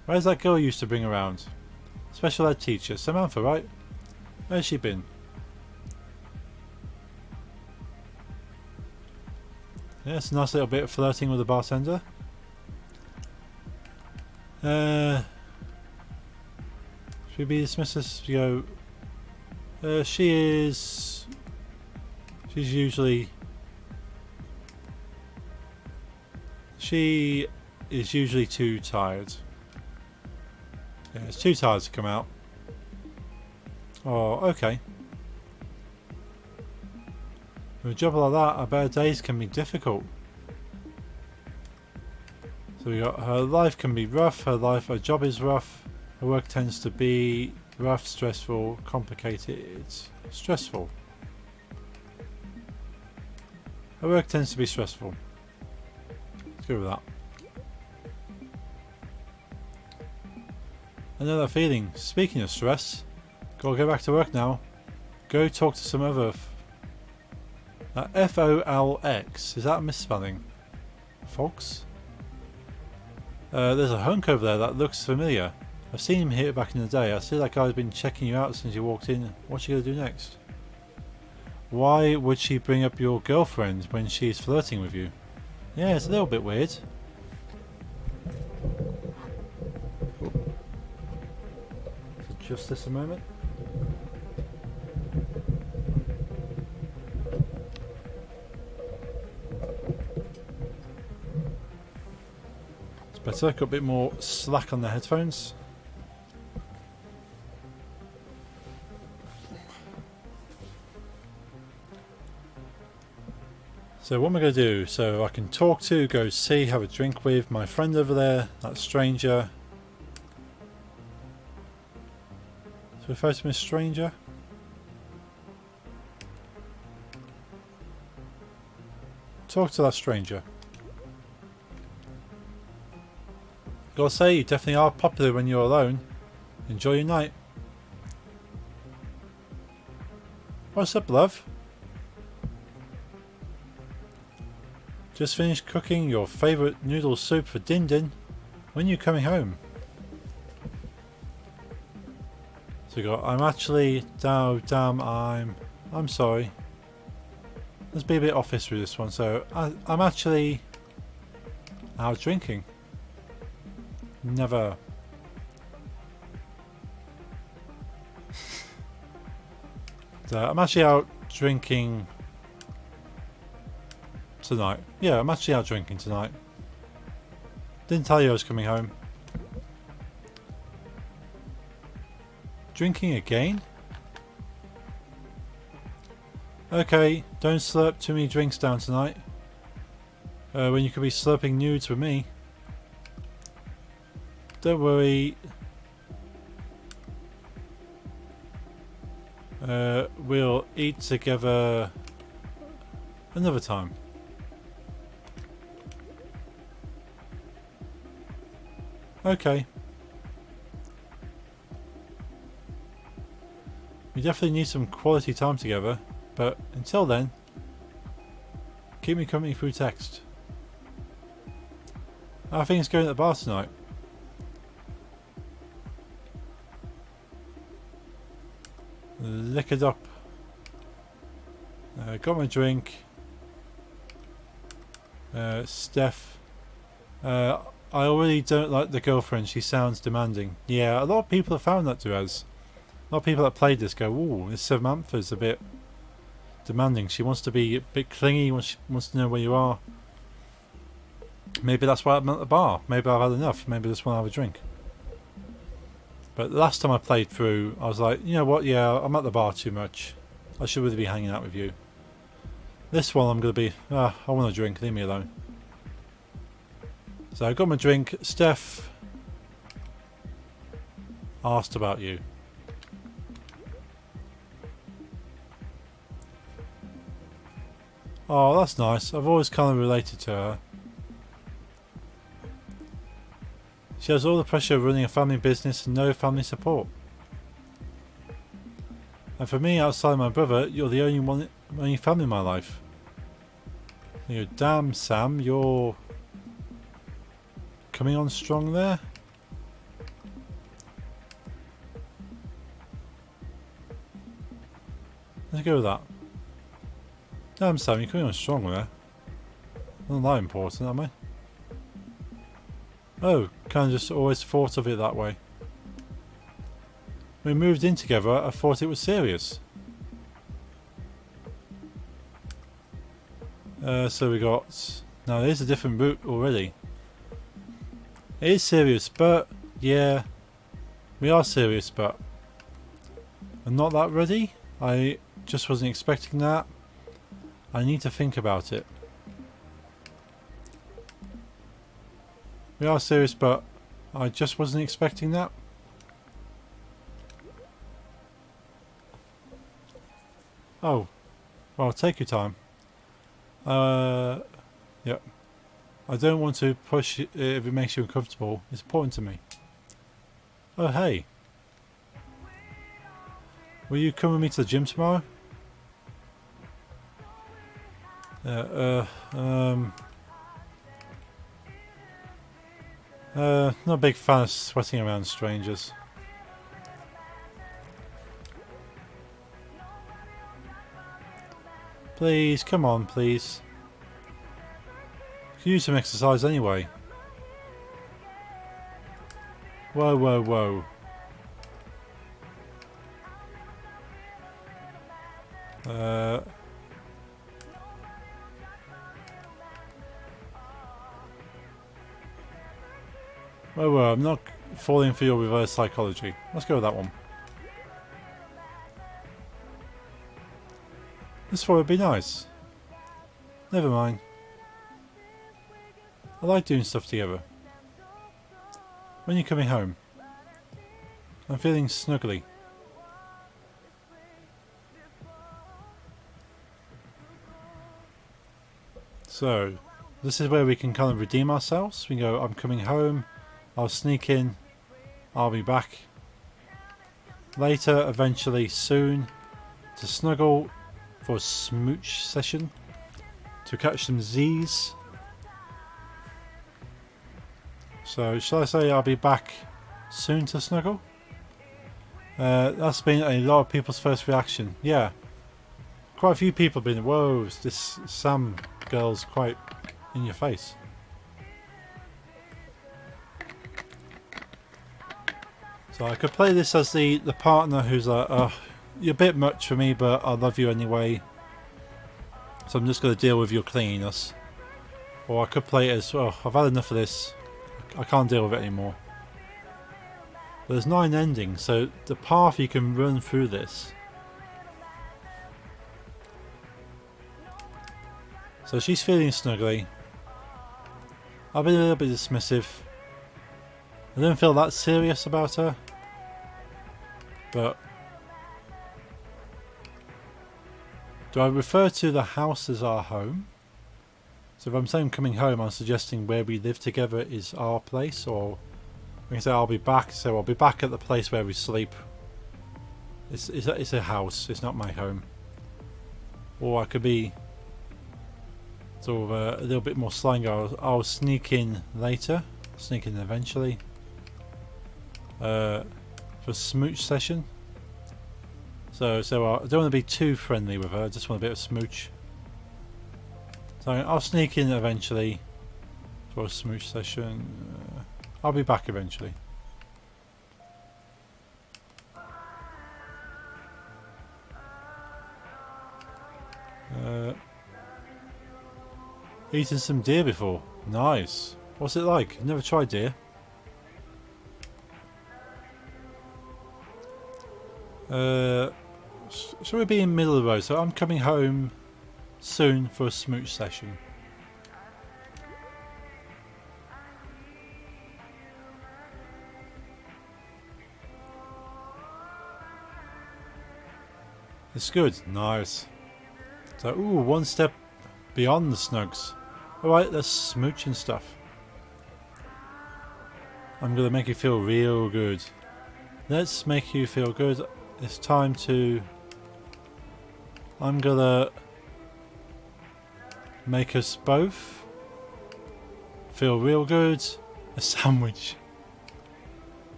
where's that girl you used to bring around? Special ed teacher, Samantha, right? Where's she been? Yeah, it's a nice little bit of flirting with the bartender. Should we be dismissed as we go? She's usually... She is usually too tired. Yeah, it's too tired to come out. Oh, okay. With a job like that, I bet days can be difficult. So we got her life can be rough, her job is rough, her work tends to be rough, stressful, complicated, stressful. Her work tends to be stressful. Let's go with that. I know that feeling. Speaking of stress, gotta go back to work now. Go talk to some other... F-O-L-X. Is that a misspelling? Folks? There's a hunk over there that looks familiar. I've seen him here back in the day. I see that guy's been checking you out since you walked in. What's she gonna do next? Why would she bring up your girlfriend when she's flirting with you? Yeah, it's a little bit weird. Just this a moment. It's better, got a bit more slack on the headphones. So what am I going to do? So I can talk to, go see, have a drink with my friend over there, that stranger. So refer to him as stranger. Talk to that stranger. Gotta say, you definitely are popular when you're alone. Enjoy your night. What's up, love? Just finished cooking your favourite noodle soup for Din Din. When are you coming home? So we got, I'm actually, damn, I'm sorry. Let's be a bit office with this one. So I'm actually out drinking. Never. So I'm actually out drinking tonight. Yeah, I'm actually out drinking tonight. Didn't tell you I was coming home. Drinking again? Okay, don't slurp too many drinks down tonight. When you could be slurping nudes with me. Don't worry. We'll eat together another time. Okay. We definitely need some quality time together, but until then, keep me company through text. How are things going at the bar tonight? Liquored up. Got my drink. Steph. I already don't like the girlfriend. She sounds demanding. Yeah, a lot of people have found that to us. A lot of people that played this go, ooh, this Samantha's a bit demanding. She wants to be a bit clingy. Wants to know where you are. Maybe that's why I'm at the bar. Maybe I've had enough. Maybe I just want to have a drink. But the last time I played through, I was like, you know what, yeah, I'm at the bar too much. I should really be hanging out with you. This one I'm going to be, I want a drink, leave me alone. So I got my drink. Steph asked about you. Oh, that's nice. I've always kind of related to her. She has all the pressure of running a family business and no family support. And for me, outside my brother, you're the only family in my life. You go, damn Sam, you're coming on strong there. Let's go with that. Damn Sam, you're coming on strong there. Not that important, am I? Oh, kind of just always thought of it that way. When we moved in together, I thought it was serious. So we got... Now there's a different route already. It is serious, but... Yeah, we are serious, but... I'm not that ready. I just wasn't expecting that. I need to think about it. We are serious, but I just wasn't expecting that. Oh, well, take your time. Yeah. I don't want to push it if it makes you uncomfortable. It's important to me. Oh, hey. Will you come with me to the gym tomorrow? Not a big fan of sweating around strangers. Please, come on, please. Could use some exercise anyway. Whoa, whoa, whoa. Well, I'm not falling for your reverse psychology. Let's go with that one. This thought would be nice. Never mind. I like doing stuff together. When you're coming home? I'm feeling snuggly. So, this is where we can kind of redeem ourselves. We can go, I'm coming home. I'll sneak in. I'll be back later, eventually, soon, to snuggle for a smooch session, to catch some Z's. So, shall I say I'll be back soon to snuggle? That's been a lot of people's first reaction. Yeah, quite a few people have been, whoa, this Sam girl's quite in your face. So I could play this as the partner who's like, oh, you're a bit much for me, but I love you anyway. So I'm just going to deal with your clinginess. Or I could play it as, well, I've had enough of this. I can't deal with it anymore. There's 9 endings, so the path you can run through this. So she's feeling snuggly. I've been a little bit dismissive. I don't feel that serious about her. But do I refer to the house as our home? So if I'm saying coming home, I'm suggesting where we live together is our place, or I can say I'll be back. So I'll be back at the place where we sleep. It's a house. It's not my home. Or I could be sort of a little bit more slang. I'll sneak in later. Sneak in eventually. For smooch session. So I don't want to be too friendly with her. I just want a bit of smooch. So I'll sneak in eventually for a smooch session. I'll be back eventually. Eaten some deer before. Nice. What's it like? Never tried deer. Shall we be in middle of the road? So I'm coming home soon for a smooch session. It's good. Nice. So, ooh, one step beyond the snugs. Alright, let's smooch and stuff. I'm gonna make you feel real good. Let's make you feel good. It's time to... I'm gonna make us both feel real good. A sandwich.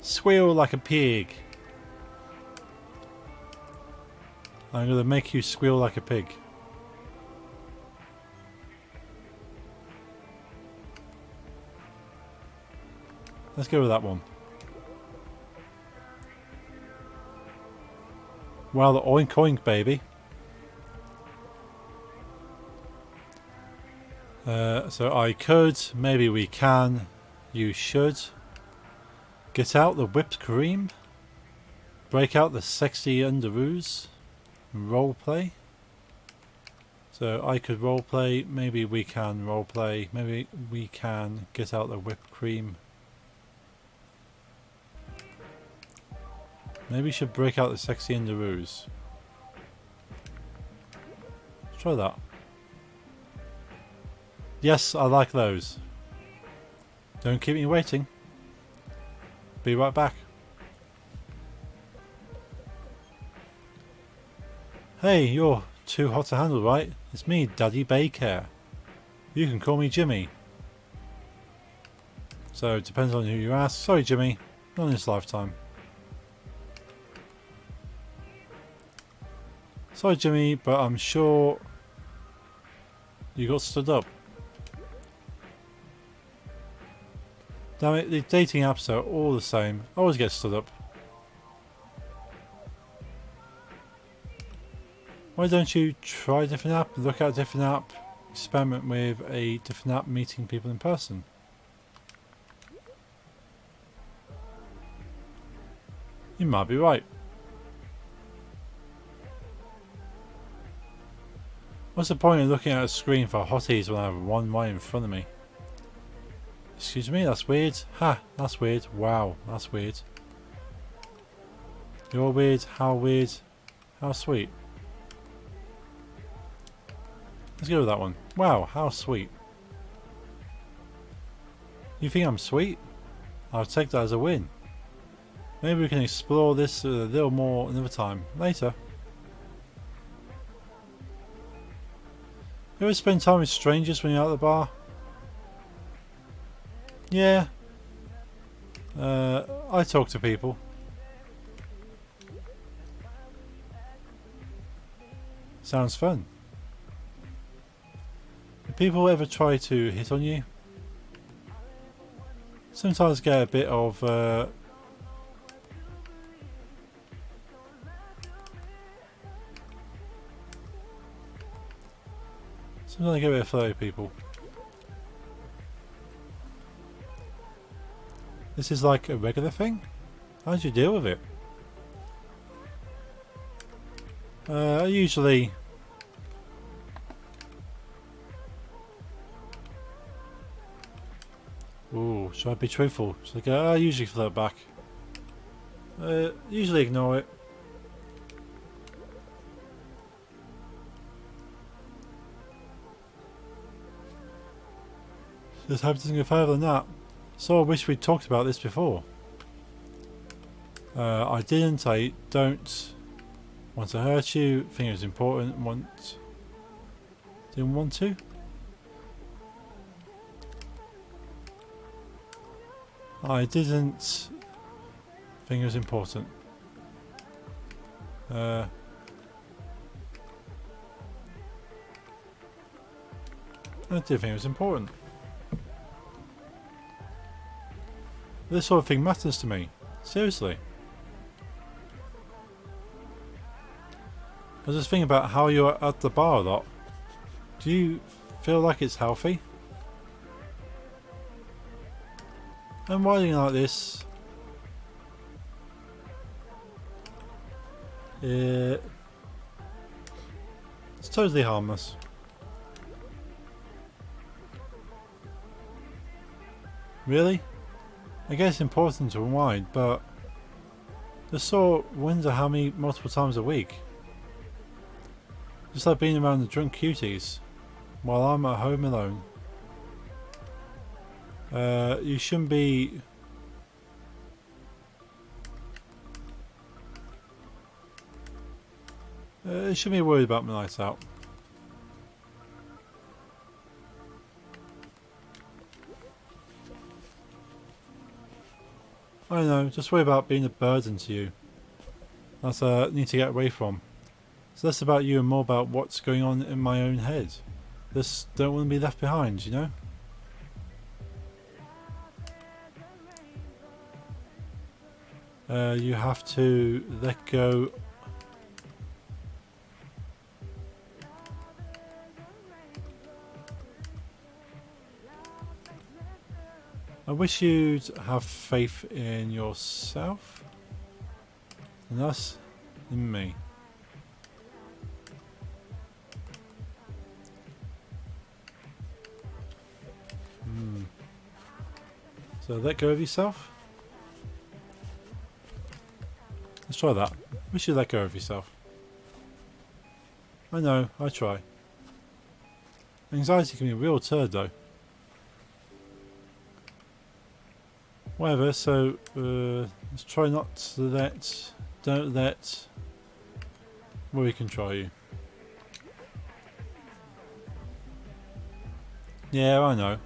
Squeal like a pig. I'm gonna make you squeal like a pig. Let's go with that one. Well, the oink oink, baby. So I could, maybe we can, you should. Get out the whipped cream. Break out the sexy underoos. Roleplay. So I could roleplay, maybe we can roleplay, maybe we can get out the whipped cream. Maybe we should break out the sexy underoos. Let's try that. Yes, I like those. Don't keep me waiting. Be right back. Hey, you're too hot to handle, right? It's me, Daddy Baycare. You can call me Jimmy. So it depends on who you ask. Sorry, Jimmy. Not in this lifetime. Sorry, Jimmy, but I'm sure you got stood up. Damn it, the dating apps are all the same. I always get stood up. Why don't you try a different app, look at a different app, experiment with a different app, meeting people in person? You might be right. What's the point of looking at a screen for hotties when I have one right in front of me? Excuse me, that's weird. Ha, that's weird. Wow, that's weird. You're weird, how sweet. Let's go with that one. Wow, how sweet. You think I'm sweet? I'll take that as a win. Maybe we can explore this a little more another time. Later. You ever spend time with strangers when you're out at the bar? Yeah. I talk to people. Sounds fun. Do people ever try to hit on you? Sometimes get a bit of sometimes I get a bit of flirty people. This is like a regular thing? How do you deal with it? I usually... Ooh, should I be truthful? Should I go? I usually flirt back. Usually ignore it. Just hope it doesn't go further than that. So I wish we'd talked about this before. I didn't. I don't want to hurt you. Think it was important. Didn't want to. I didn't think it was important. I did think it was important. This sort of thing matters to me. Seriously. I was just thinking about how you're at the bar a lot. Do you feel like it's healthy? And why are you like this? It's totally harmless. Really? I guess it's important to unwind, but the sore wonder how many multiple times a week. Just like being around the drunk cuties while I'm at home alone. You shouldn't be... you shouldn't be worried about my nights out. I don't know, just worry about being a burden to you. That's need to get away from. It's less about you and more about what's going on in my own head. Just don't want to be left behind, you know? You have to let go. I wish you'd have faith in yourself and us in me. So let go of yourself. Let's try that. Wish you'd let go of yourself. I know, I try. Anxiety can be a real turd though. Whatever, so let's try not to let, don't let worry control you. Yeah, I know.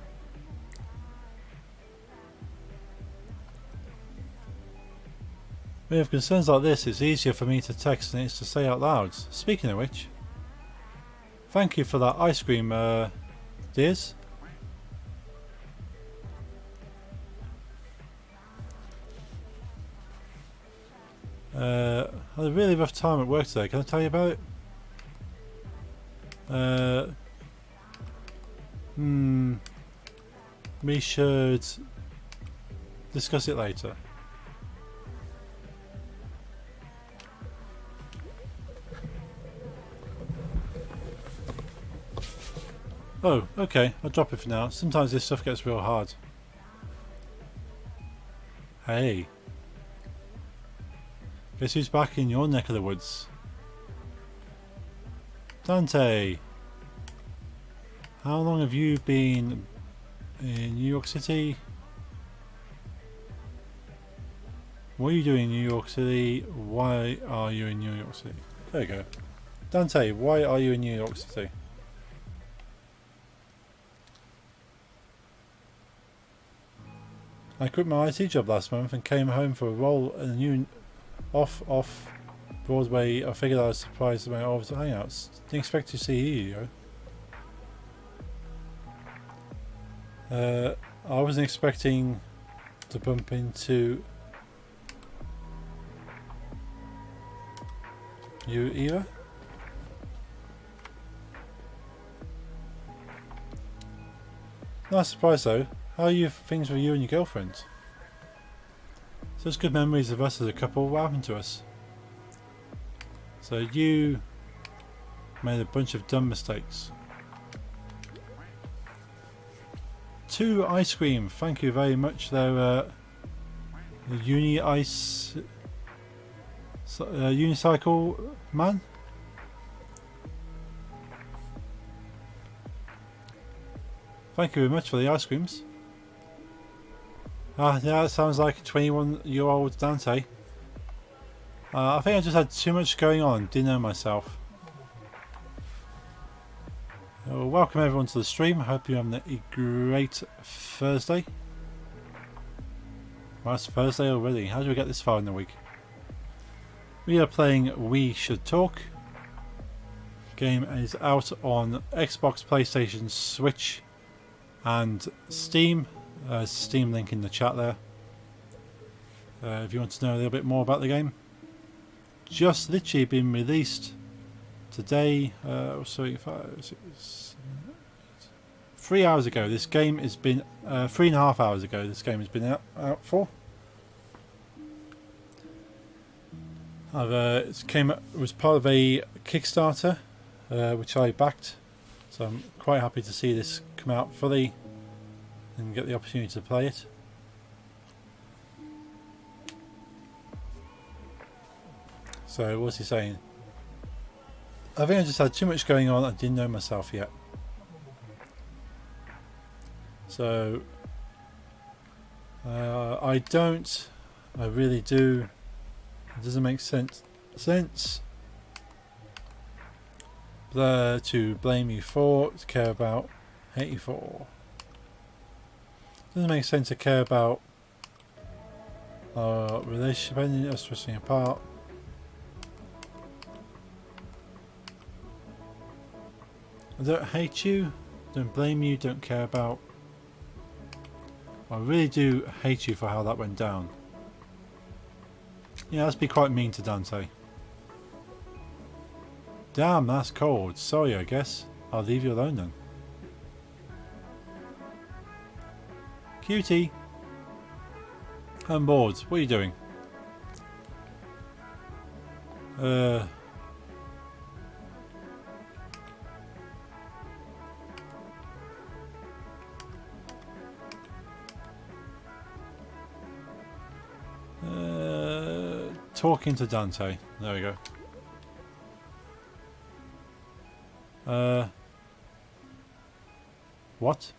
When you have concerns like this, it's easier for me to text than it is to say out loud. Speaking of which, thank you for that ice cream, dears. I had a really rough time at work today. Can I tell you about it? We should discuss it later. Oh, okay. I'll drop it for now. Sometimes this stuff gets real hard. Hey. Guess who's back in your neck of the woods? Dante. How long have you been in New York City? What are you doing in New York City? Why are you in New York City? There you go. Dante, why are you in New York City? I quit my IT job last month and came home for a role in a new off Broadway. I figured I was surprised about all the hangouts. Didn't expect to see you. I wasn't expecting to bump into you either. Nice surprise though. How are things with you and your girlfriend? Such good memories of us as a couple. What happened to us? So you made a bunch of dumb mistakes. 2 ice cream. Thank you very much there, the unicycle man. Thank you very much for the ice creams. Yeah, that sounds like a 21-year-old Dante. I think I just had too much going on, didn't know myself. Welcome everyone to the stream. I hope you're having a great Thursday. Well, it's Thursday already. How do we get this far in the week? We are playing We Should Talk. Game is out on Xbox, PlayStation, Switch and Steam. Steam link in the chat there. If you want to know a little bit more about the game. Just literally been released today. 3 hours ago. This game has been 3.5 hours ago. This game has been out for. It was part of a Kickstarter, which I backed. So I'm quite happy to see this come out fully and get the opportunity to play it. So what's he saying? I think I just had too much going on. I didn't know myself yet. So I really do. It doesn't make sense to blame you for, to care about, hate you for. Doesn't make sense to care about our relationship ending, us drifting apart. I don't hate you, don't blame you, don't care about. I really do hate you for how that went down. Yeah, let's be quite mean to Dante. Damn, that's cold. Sorry, I guess. I'll leave you alone then. Cutie. I'm bored. What are you doing? Talking to Dante. There we go. What?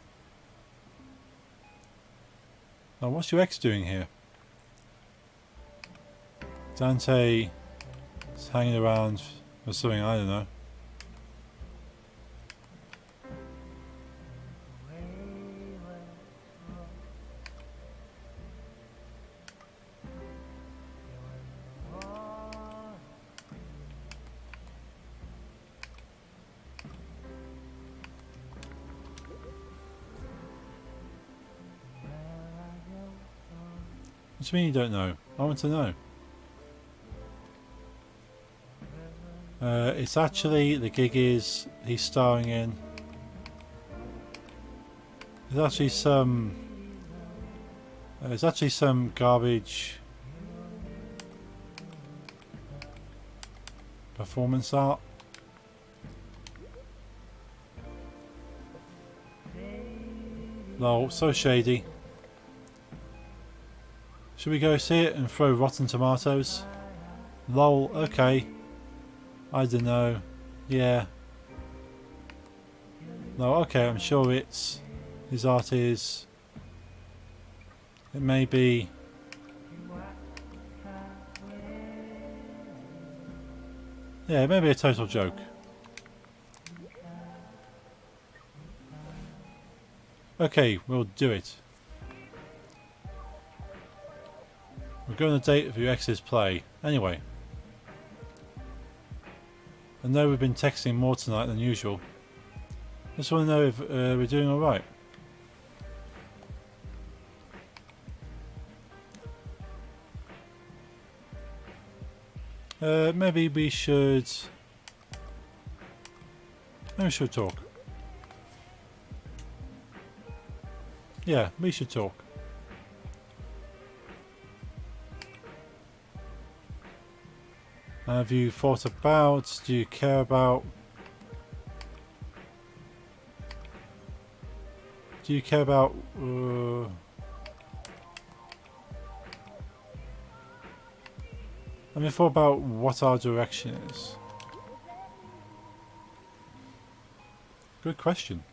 Oh, what's your ex doing here? Dante is hanging around or something, I don't know. What do you mean you don't know? I want to know. It's actually, the gig is, he's starring in. There's actually some garbage performance art. Lol, so shady. Should we go see it and throw Rotten Tomatoes? Lol, okay. I don't know. Yeah. No, okay, I'm sure it's... his art is... it may be... yeah, it may be a total joke. Okay, we'll do it. We're going on a date with your ex's play. Anyway. I know we've been texting more tonight than usual. Just want to know if we're doing alright. Maybe we should talk. Yeah, we should talk. Have you thought about? Do you care about? Do you care about? Have you thought about what our direction is? Good question.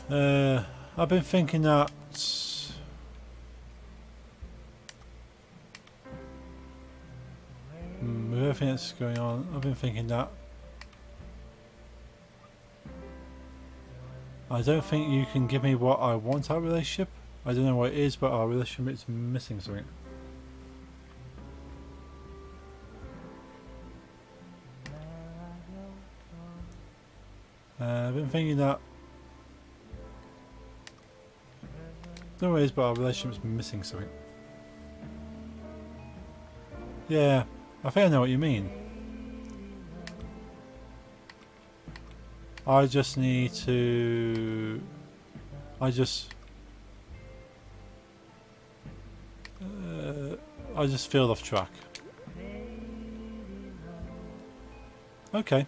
I've been thinking that with everything that's going on, I've been thinking that I don't think you can give me what I want out of a relationship. I don't know what it is, but our relationship is missing something. I've been thinking that no worries, but our relationship is missing something. Yeah, I think I know what you mean. I just need to. I just feel off track. Okay.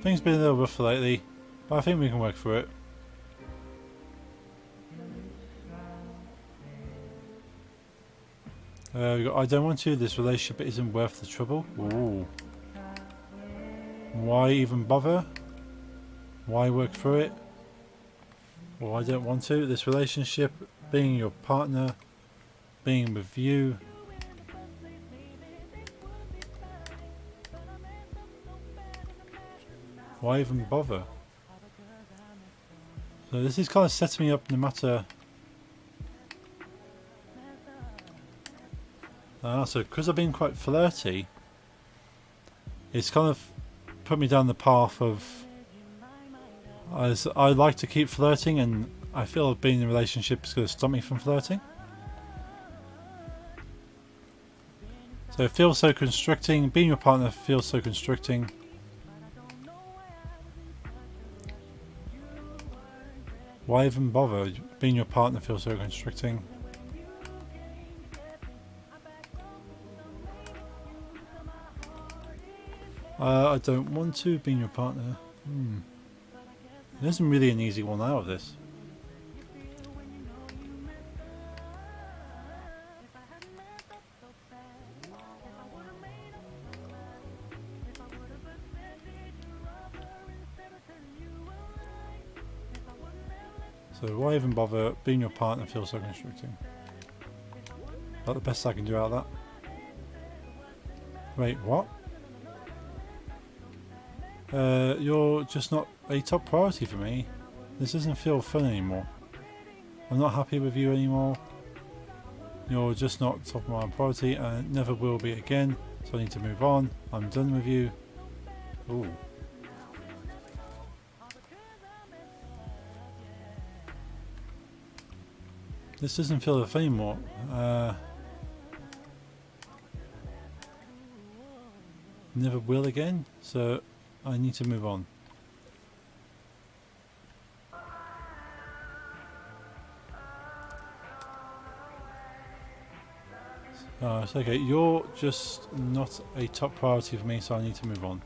Things been a little rough lately, but I think we can work through it. I don't want to. This relationship isn't worth the trouble. Ooh. Why even bother? Why work through it? Well, I don't want to. This relationship, being your partner, being with you. Why even bother? So this is kind of setting me up no matter. So because I've been quite flirty, it's kind of put me down the path of. As I like to keep flirting, and I feel being in a relationship is going to stop me from flirting. So it feels so constricting. Being your partner feels so constricting. Why even bother? Being your partner feels so constricting. I don't want to. Being your partner. There isn't really an easy one out of this. So why even bother? Being your partner feels so constricting. That's the best I can do out of that. Wait, what? You're just not a top priority for me. This doesn't feel fun anymore. I'm not happy with you anymore. You're just not top of my priority and never will be again. So I need to move on. I'm done with you. Ooh. This doesn't feel the same anymore. Never will again. So I need to move on. It's okay. You're just not a top priority for me, so I need to move on.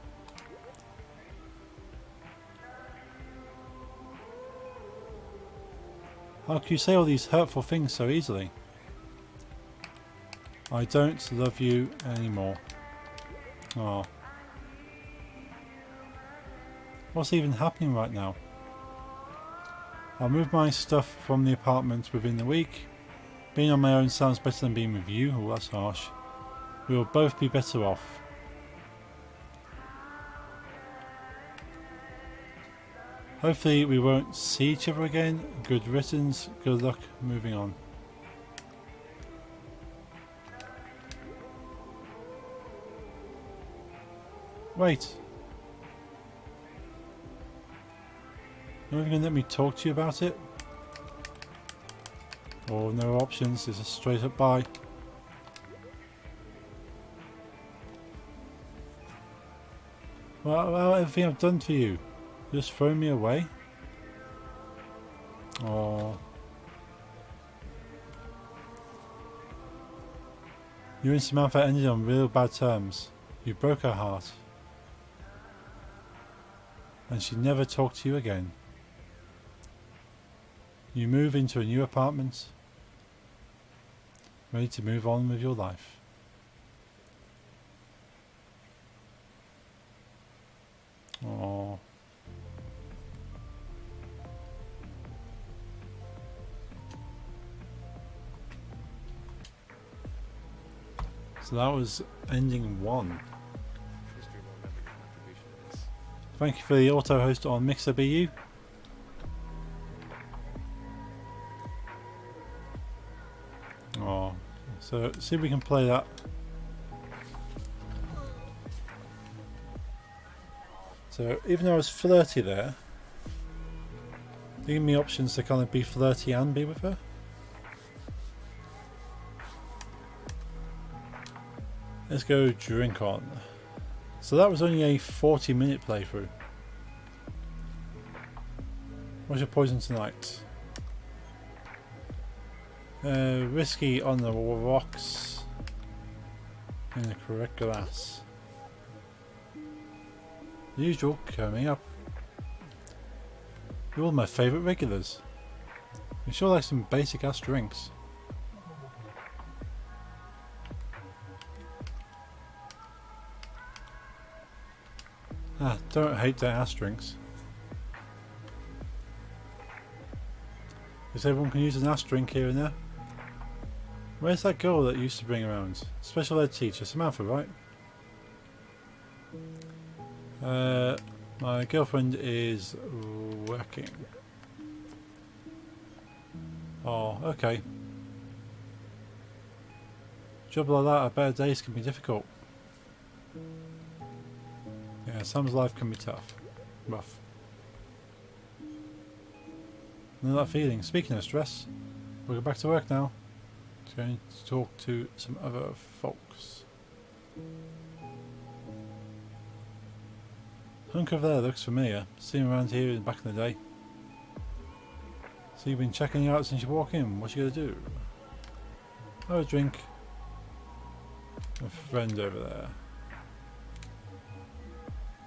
How can you say all these hurtful things so easily? I don't love you anymore. Oh. What's even happening right now? I'll move my stuff from the apartment within the week. Being on my own sounds better than being with you. Oh, that's harsh. We will both be better off. Hopefully we won't see each other again. Good riddance. Good luck moving on. Wait. You're not even going to let me talk to you about it? Or no options, it's a straight up bye. Well, everything I've done for you, just throw me away? Oh, You and Samantha ended on real bad terms. You broke her heart. And she never talked to you again. You move into a new apartment, ready to move on with your life. Aww. So that was ending 1. Thank you for the auto host on Mixer BU. Oh, so see if we can play that. So even though I was flirty there, they give me options to kind of be flirty and be with her. Let's go drink on. So that was only a 40-minute playthrough. What's your poison tonight? Whiskey on the rocks in the correct glass. The usual coming up. You're all my favourite regulars. You sure like some basic ass drinks. Don't hate their ass drinks. Guess everyone can use an ass drink here and there. Where's that girl that you used to bring around? Special ed teacher, Samantha, right? My girlfriend is working. Oh, okay. Job like that, at better days can be difficult. Yeah, Sam's life can be tough. Rough. Know that feeling. Speaking of stress, we'll go back to work now. Just going to talk to some other folks. Hunk over there looks familiar. Seen him around here back in the day. So you've been checking you out since you walk in. What you gonna do? Have a drink. A friend over there.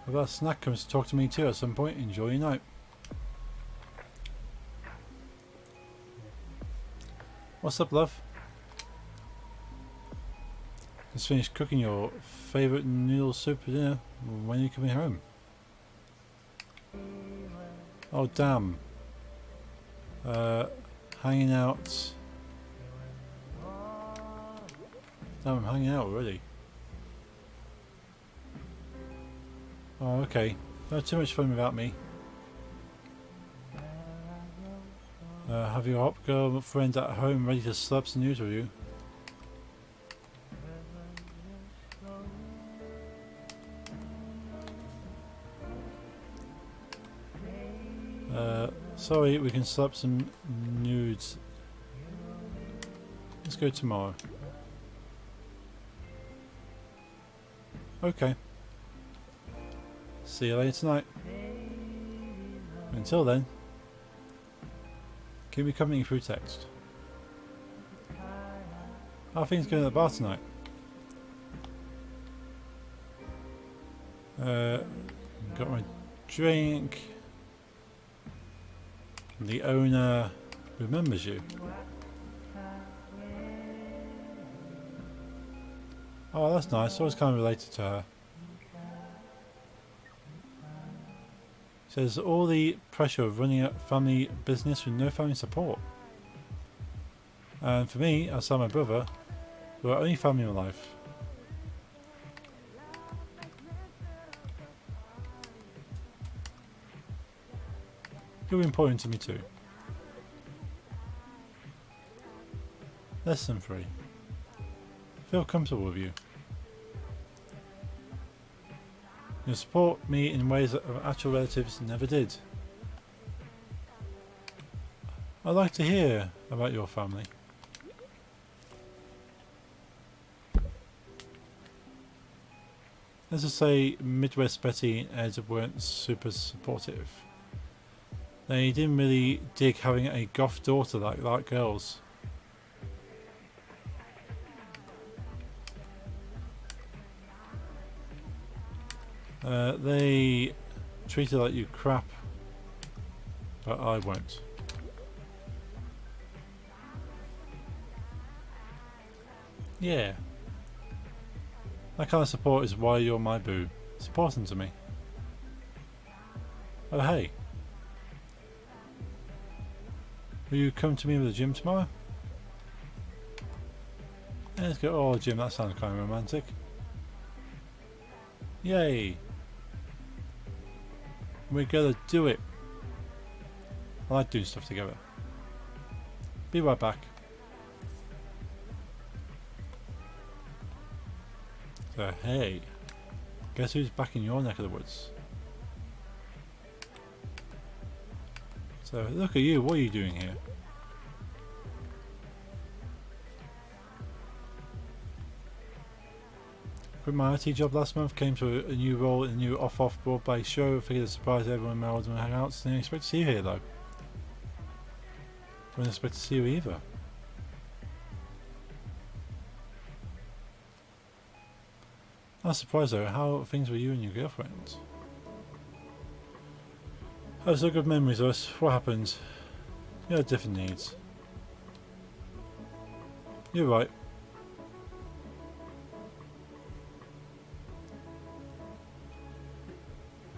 If that snack comes to talk to me too at some point, enjoy your night. What's up, love? Just finished cooking your favourite noodle soup for dinner. When are you coming home? Oh damn. Hanging out. Damn, I'm hanging out already. Oh, okay. Not too much fun without me. Have your hot girl friend at home ready to slap some news with you? Sorry, we can slap some nudes. Let's go tomorrow. Okay. See you later tonight. Until then, keep me company through text. How are things going at the bar tonight? Got my drink. The owner remembers you. Oh, that's nice. I was kind of related to her. Says all the pressure of running a family business with no family support. And for me, outside my brother, we're our only family in my life. You're important to me too. Lesson 3. Feel comfortable with you. You support me in ways that actual relatives never did. I'd like to hear about your family. Let's just say Midwest Betty and Ed weren't super supportive. They didn't really dig having a goth daughter like girls. They treat it like you crap, but I won't. Yeah. That kind of support is why you're my boo. It's important to me. Oh hey. Will you come to me with the gym tomorrow? Yeah, let's go. Oh, gym, that sounds kind of romantic. Yay. We're gonna do it. I like doing stuff together. Be right back. So, hey. Guess who's back in your neck of the woods? So, look at you. What are you doing here? Quit my IT job last month, came to a new role in a new off-off broad-based show, figured to surprise everyone in my old hangouts. Didn't expect to see you here though. Didn't expect to see you either. I was surprised though, how things with you and your girlfriend. I have so good memories of us. What happened? You had different needs. You're right.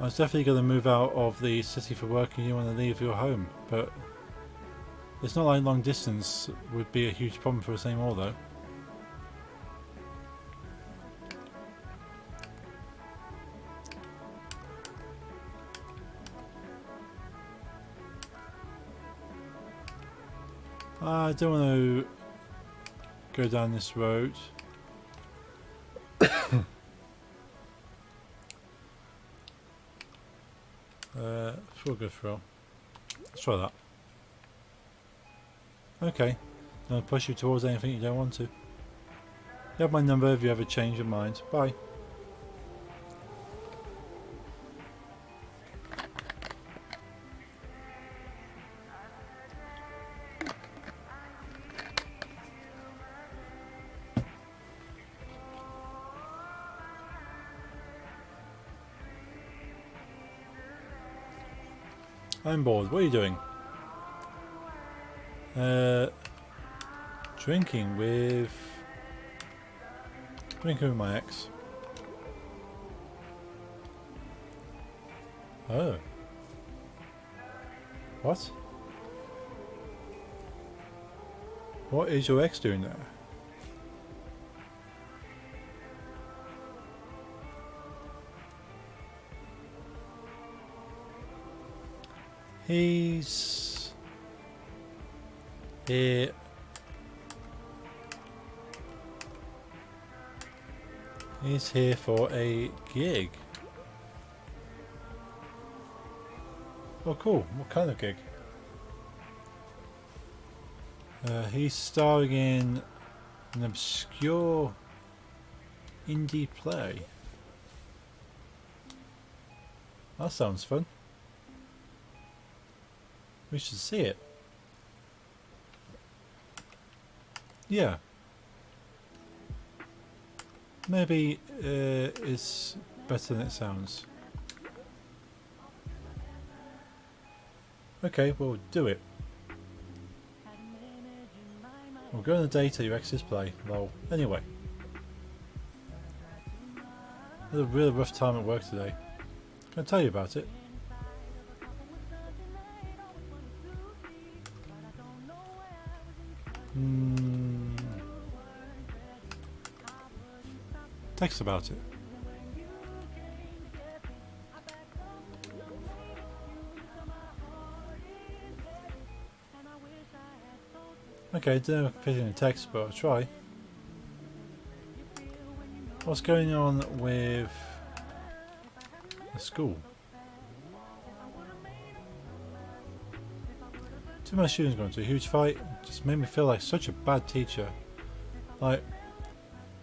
I was definitely going to move out of the city for work and you want to leave your home, but it's not like long distance would be a huge problem for us anymore though. I don't want to go down this road. For a good throw. Let's try that. Okay. Don't push you towards anything you don't want to. You have my number if you ever change your mind. Bye. I'm bored. What are you doing? Drinking with my ex. Oh. What? What is your ex doing there? He's here. He's here for a gig. Oh cool, what kind of gig? He's starring in an obscure indie play. That sounds fun. We should see it. Yeah. Maybe it's better than it sounds. Okay, we'll do it. We'll go on a date at your ex's play. Lol. Anyway. I had a really rough time at work today. Can I tell you about it? Text about it. Okay, I don't know if it fits in a text, but I'll try. What's going on with the school? Two of my students got into a huge fight. Just made me feel like such a bad teacher. Like,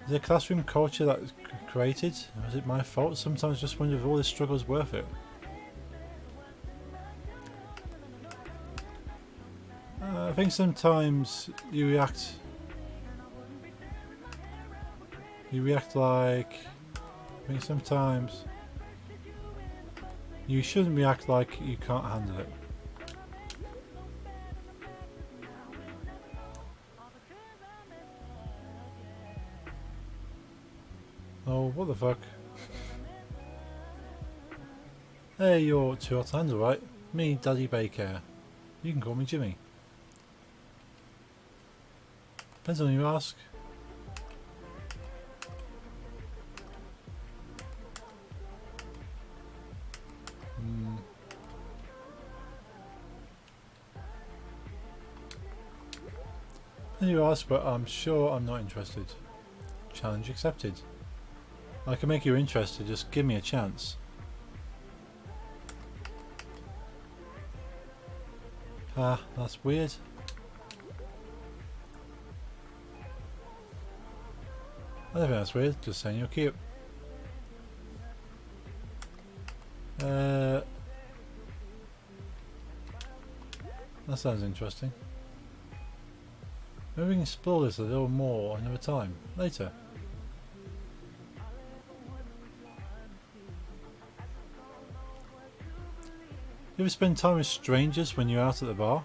is it a classroom culture that was created? Or is it my fault? Sometimes I just wonder if all this struggle is worth it. I think sometimes you react like... I think sometimes You shouldn't react like you can't handle it. Oh, what the fuck? Hey, you're too hot to handle, right? Me, Daddy Baker. You can call me Jimmy. Depends on who you ask. And you ask, but I'm sure I'm not interested. Challenge accepted. I can make you interested, just give me a chance. Ah, that's weird. I don't think that's weird, just saying you're cute. That sounds interesting. Maybe we can explore this a little more another time, later. You ever spend time with strangers when you're out at the bar?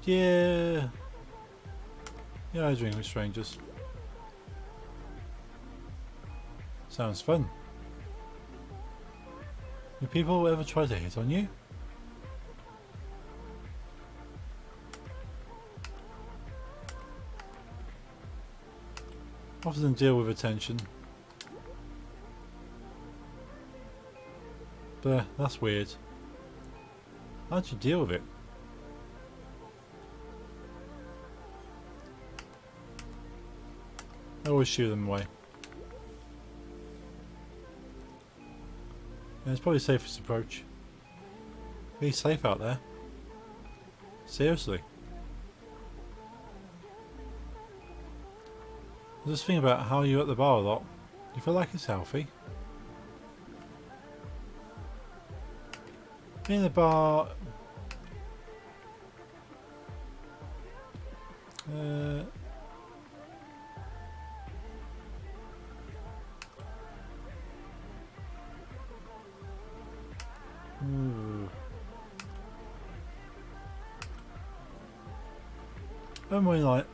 Yeah. Yeah, I drink with strangers. Sounds fun. Do people ever try to hit on you? Often deal with attention. But that's weird. How'd you deal with it? I always shoo them away. Yeah, it's probably the safest approach. Be safe out there. Seriously. Just think about how you're at the bar a lot. Do you feel like it's healthy? Being in the bar...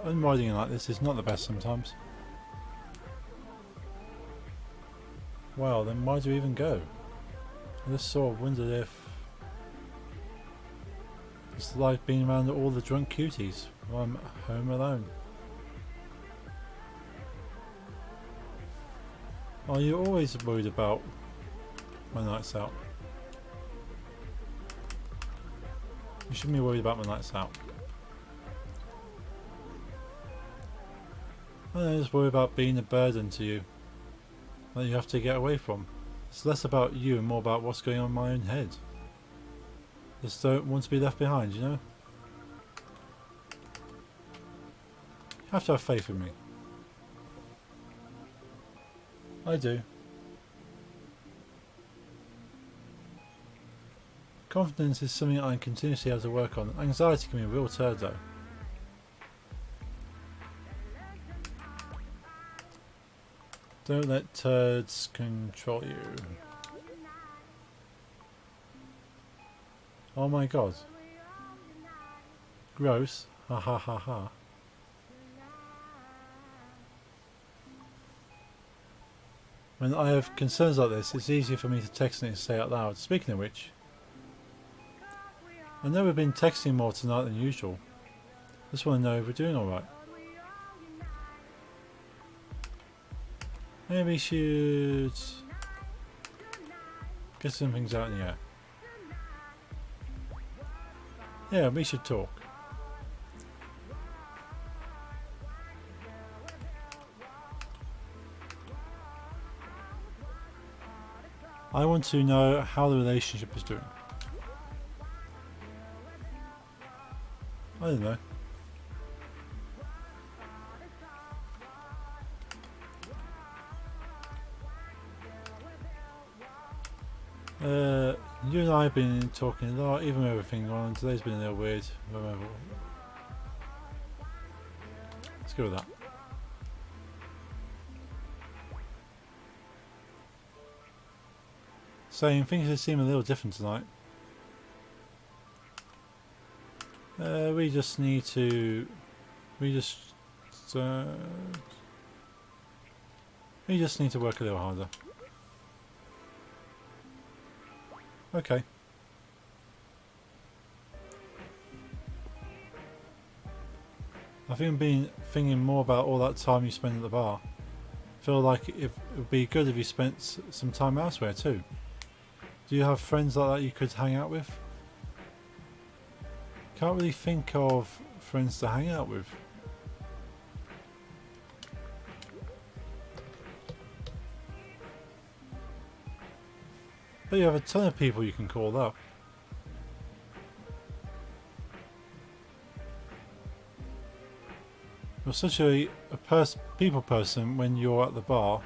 Unriding like this is not the best sometimes. Well, then why do we even go? I just sort of wondered if it's like being around all the drunk cuties while I'm home alone. Are you always worried about my nights out? You shouldn't be worried about my nights out. I just worry about being a burden to you that you have to get away from. It's less about you and more about what's going on in my own head. Just don't want to be left behind, you know? You have to have faith in me. I do. Confidence is something I continuously have to work on. Anxiety can be a real turd though. Don't let turds control you. Oh my god. Gross. Ha ha ha ha. When I have concerns like this, it's easier for me to text and say out loud. Speaking of which, I know we've been texting more tonight than usual. Just want to know if we're doing alright. Maybe we should get some things out in the air. Yeah, we should talk. I want to know how the relationship is doing. I don't know. You and I have been talking a lot, even with everything going on. Today's been a little weird. Let's go with that. saying things seem a little different tonight. We just need to. We just need to work a little harder. Okay. I think I've been thinking more about all that time you spent at the bar. Feel like it would be good if you spent some time elsewhere too. Do you have friends like that you could hang out with? Can't really think of friends to hang out with. But you have a ton of people you can call up. You're such a people person when you're at the bar.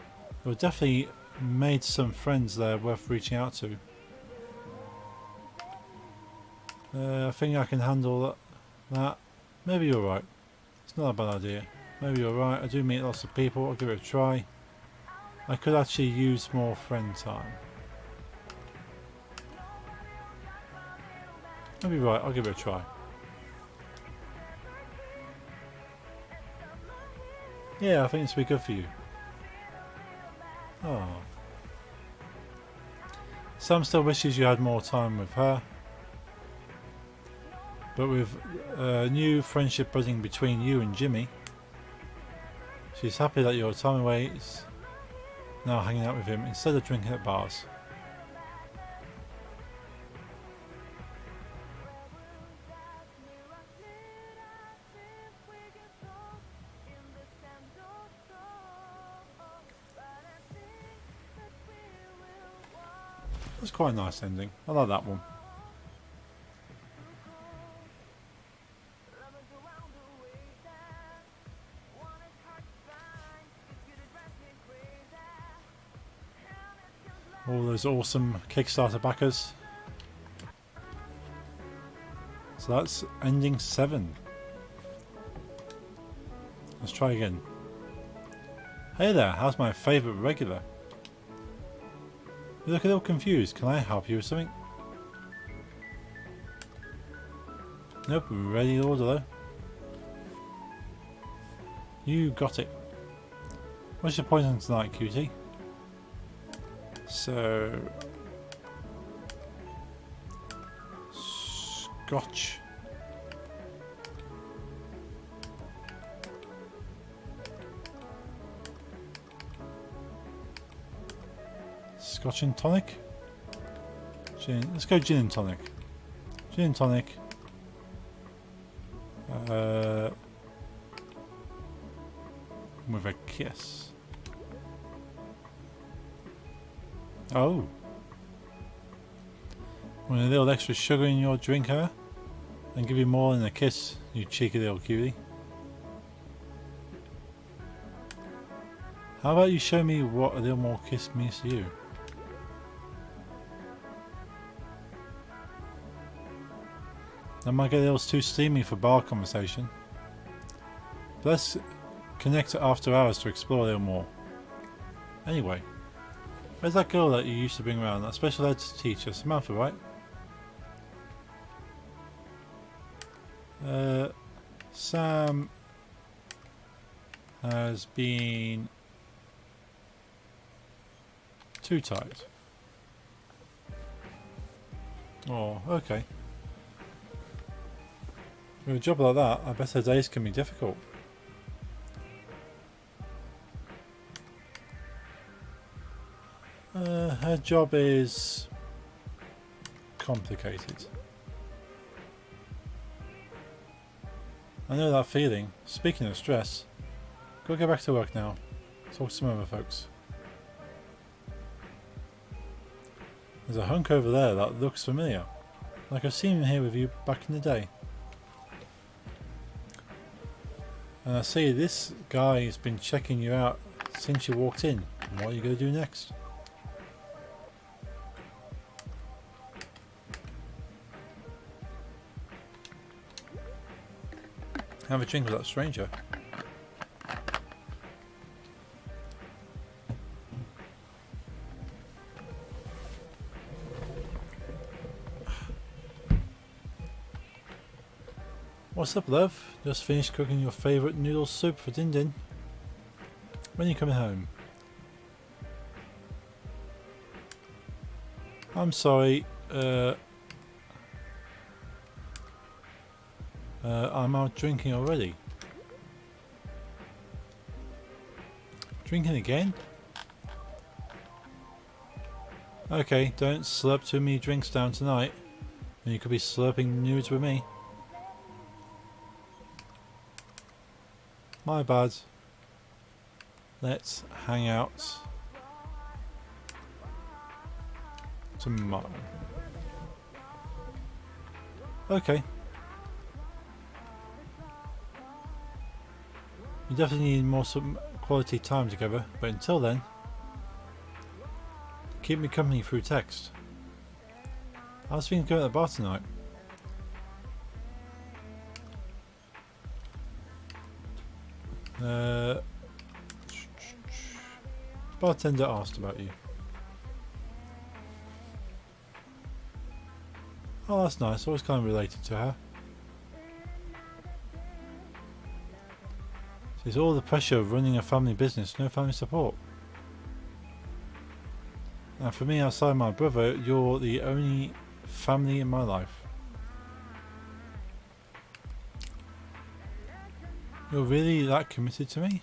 You've definitely made some friends there worth reaching out to. I think I can handle that. Maybe you're right. It's not a bad idea. Maybe you're right. I do meet lots of people. I'll give it a try. I could actually use more friend time. Maybe you're right. I'll give it a try. Yeah, I think this will be good for you. Oh. Sam still wishes you had more time with her. But with a new friendship budding between you and Jimmy, she's happy that your time away is now hanging out with him instead of drinking at bars. That's quite a nice ending. I like that one. All those awesome Kickstarter backers. So that's ending 7. Let's try again. Hey there, how's my favourite regular? You look a little confused. Can I help you with something? Nope, ready to order though. You got it. What's your poison tonight, cutie? So... Scotch. Scotch and tonic? Gin. Let's go gin and tonic. Gin and tonic. With a kiss. Oh. Want a little extra sugar in your drink, huh? And give you more than a kiss, you cheeky little cutie. How about you show me what a little more kiss means to you? That might get a little too steamy for bar conversation. But let's connect after hours to explore a little more. Anyway, where's that girl that you used to bring around, that special ed teacher, Samantha, right? Sam has been too tight. Oh, okay. With a job like that, I bet her days can be difficult. Her job is complicated. I know that feeling. Speaking of stress, go get back to work now. Talk to some other folks. There's a hunk over there that looks familiar. Like I've seen him here with you back in the day. And I see this guy has been checking you out since you walked in. What are you going to do next? Have a drink with that stranger. What's up, love? Just finished cooking your favourite noodle soup for Din Din. When are you coming home? I'm sorry, I'm out drinking already. Drinking again? Okay, don't slurp too many drinks down tonight, and you could be slurping nudes with me. My bad. Let's hang out tomorrow. Okay. We definitely need more some quality time together, but until then, keep me company through text. How's things going at the bar tonight? Bartender asked about you. Oh, that's nice. Always kind of related to her. It's all the pressure of running a family business, no family support. And for me, outside my brother, you're the only family in my life. You're really that committed to me?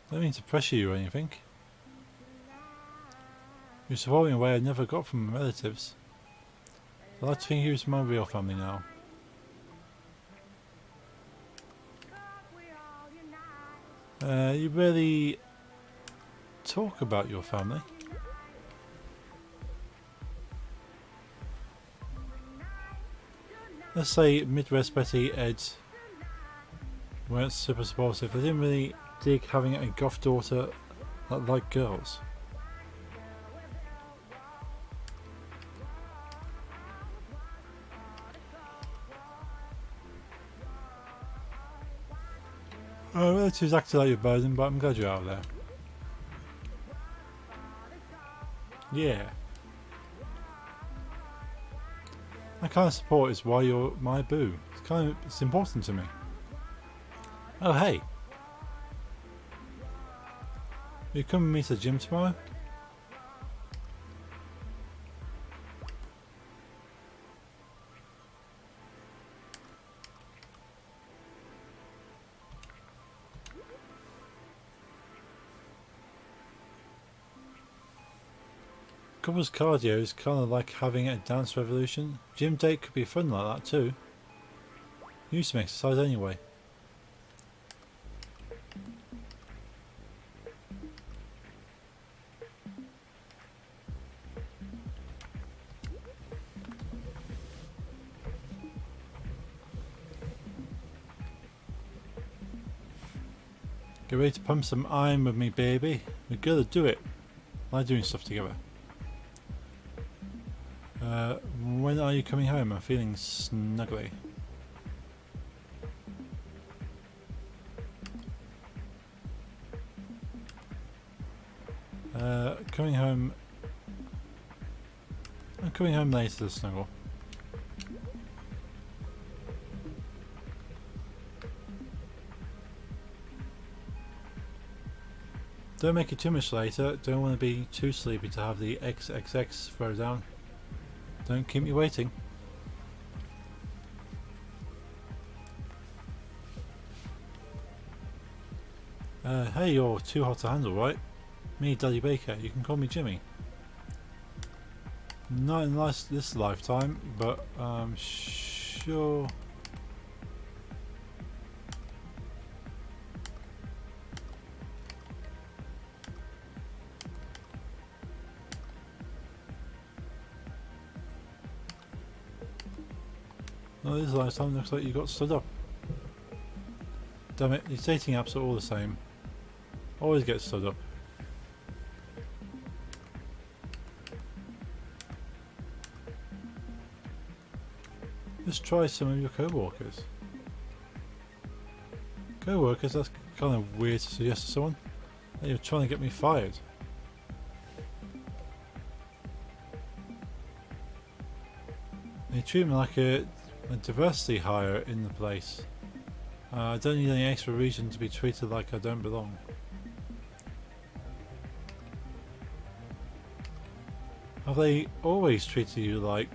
I don't mean to pressure you or anything. You support me in a way I never got from my relatives. I like to think he was my real family now. You really talk about your family. Let's say Midwest Betty, Ed weren't super supportive. They didn't really dig having a goth daughter that liked girls. Relatives acted like your burden, but I'm glad you're out of there. Yeah. That kind of support is why you're my boo. It's important to me. Oh hey. Will you come with me to the gym tomorrow? Couples cardio is kind of like having a dance revolution. Gym date could be fun like that too. You used to exercise anyway. Get ready to pump some iron with me, baby. We're gonna do it. I like doing stuff together. When are you coming home? I'm feeling snuggly. Coming home. I'm coming home later to snuggle. Don't make it too much later. Don't want to be too sleepy to have the XXX throw down. Don't keep me waiting. Hey, you're too hot to handle, right? Me, Daddy Baker. You can call me Jimmy. Not in this lifetime, but I'm sure. No, this lifetime looks like you got stood up. Damn it, these dating apps are all the same. Always get stood up. Just try some of your co-workers. Co-workers, that's kind of weird to suggest to someone. You're trying to get me fired. They treat me like a diversity hire in the place. I don't need any extra reason to be treated like I don't belong. Have they always treated you like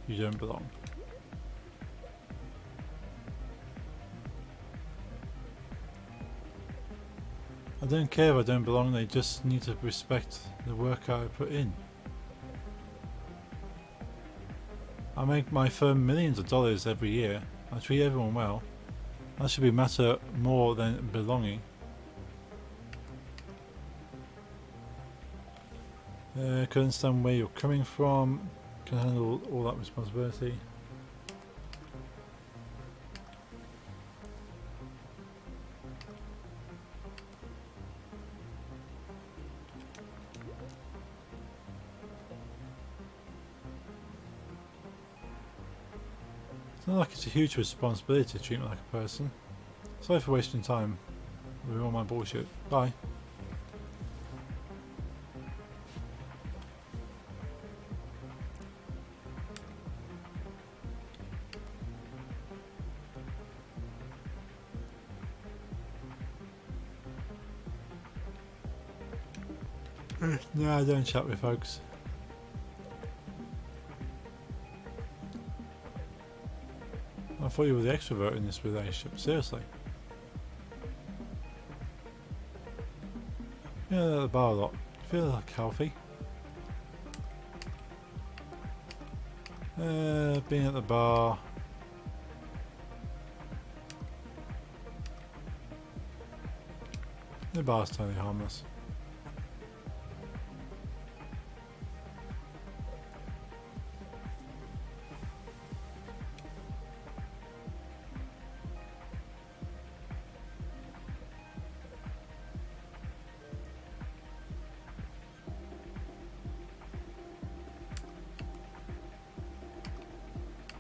you don't belong? I don't care if I don't belong, they just need to respect the work I put in. I make my firm millions of dollars every year. I treat everyone well. That should be matter more than belonging. Can understand where you're coming from. Can handle all that responsibility. It's not like it's a huge responsibility to treat me like a person. Sorry for wasting time with all my bullshit. Bye. No, I don't chat with folks. I thought you were the extrovert in this relationship, seriously. Yeah, at the bar a lot. Feel like healthy. Being at the bar. The bar's totally harmless.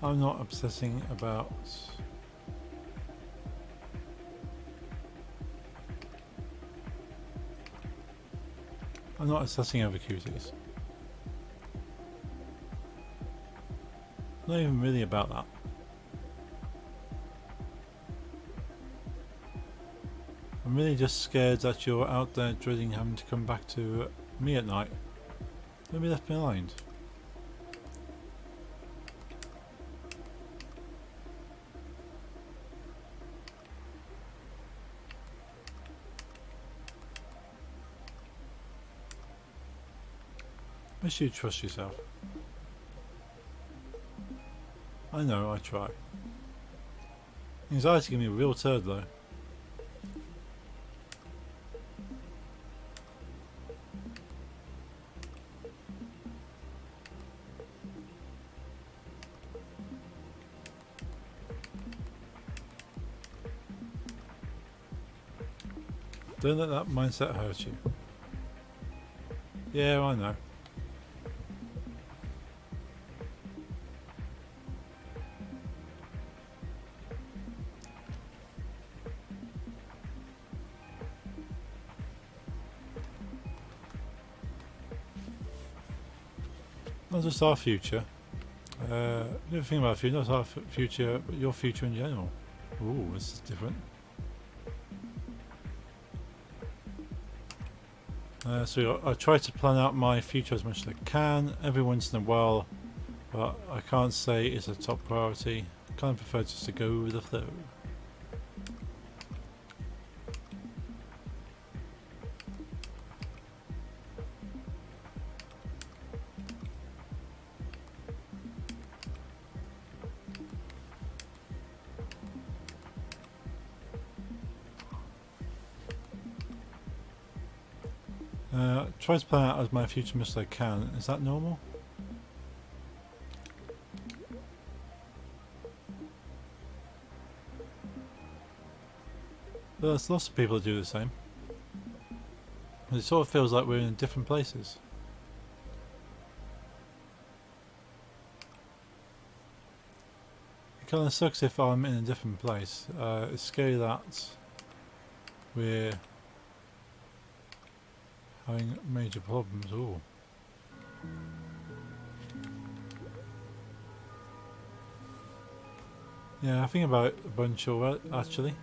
I'm not obsessing about I'm not obsessing over cuties. Not even really about that. I'm really just scared that you're out there dreading having to come back to me at night. Don't be left behind. Wish you'd trust yourself. I know, I try. Anxiety can be a real turd though. Don't let that mindset hurt you. Yeah, I know. Not just our future. Never think about future, not our future, but your future in general. Ooh, this is different. So I try to plan out my future as much as I can, every once in a while, but I can't say it's a top priority. I kind of prefer just to go with the flow. Try to plan out as my future as I can. Is that normal? But there's lots of people that do the same. It sort of feels like we're in different places. It kind of sucks if I'm in a different place. It's scary that we're having major problems. Ooh. Yeah, I think about a bunch over actually.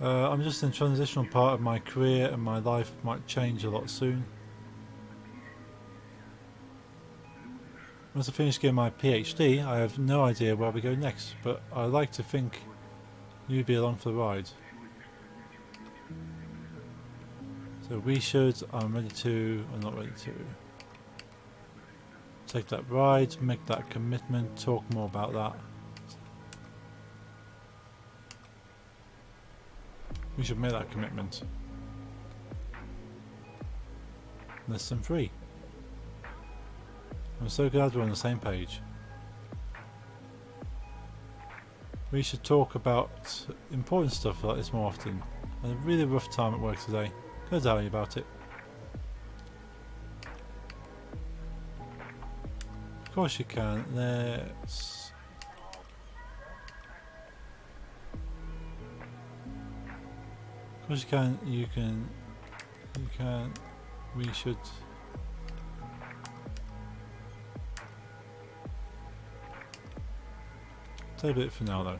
I'm just in a transitional part of my career and my life might change a lot soon. Once I finish getting my PhD, I have no idea where we go next, but I like to think you'd be along for the ride. So we should, I'm not ready to. Take that ride, make that commitment, talk more about that. We should make that commitment. Less than 3. I'm so glad we're on the same page. We should talk about important stuff like this more often. I had a really rough time at work today. Gotta tell you about it. Of course you can. Let's... Of course you can. You can. We should... Table it for now though.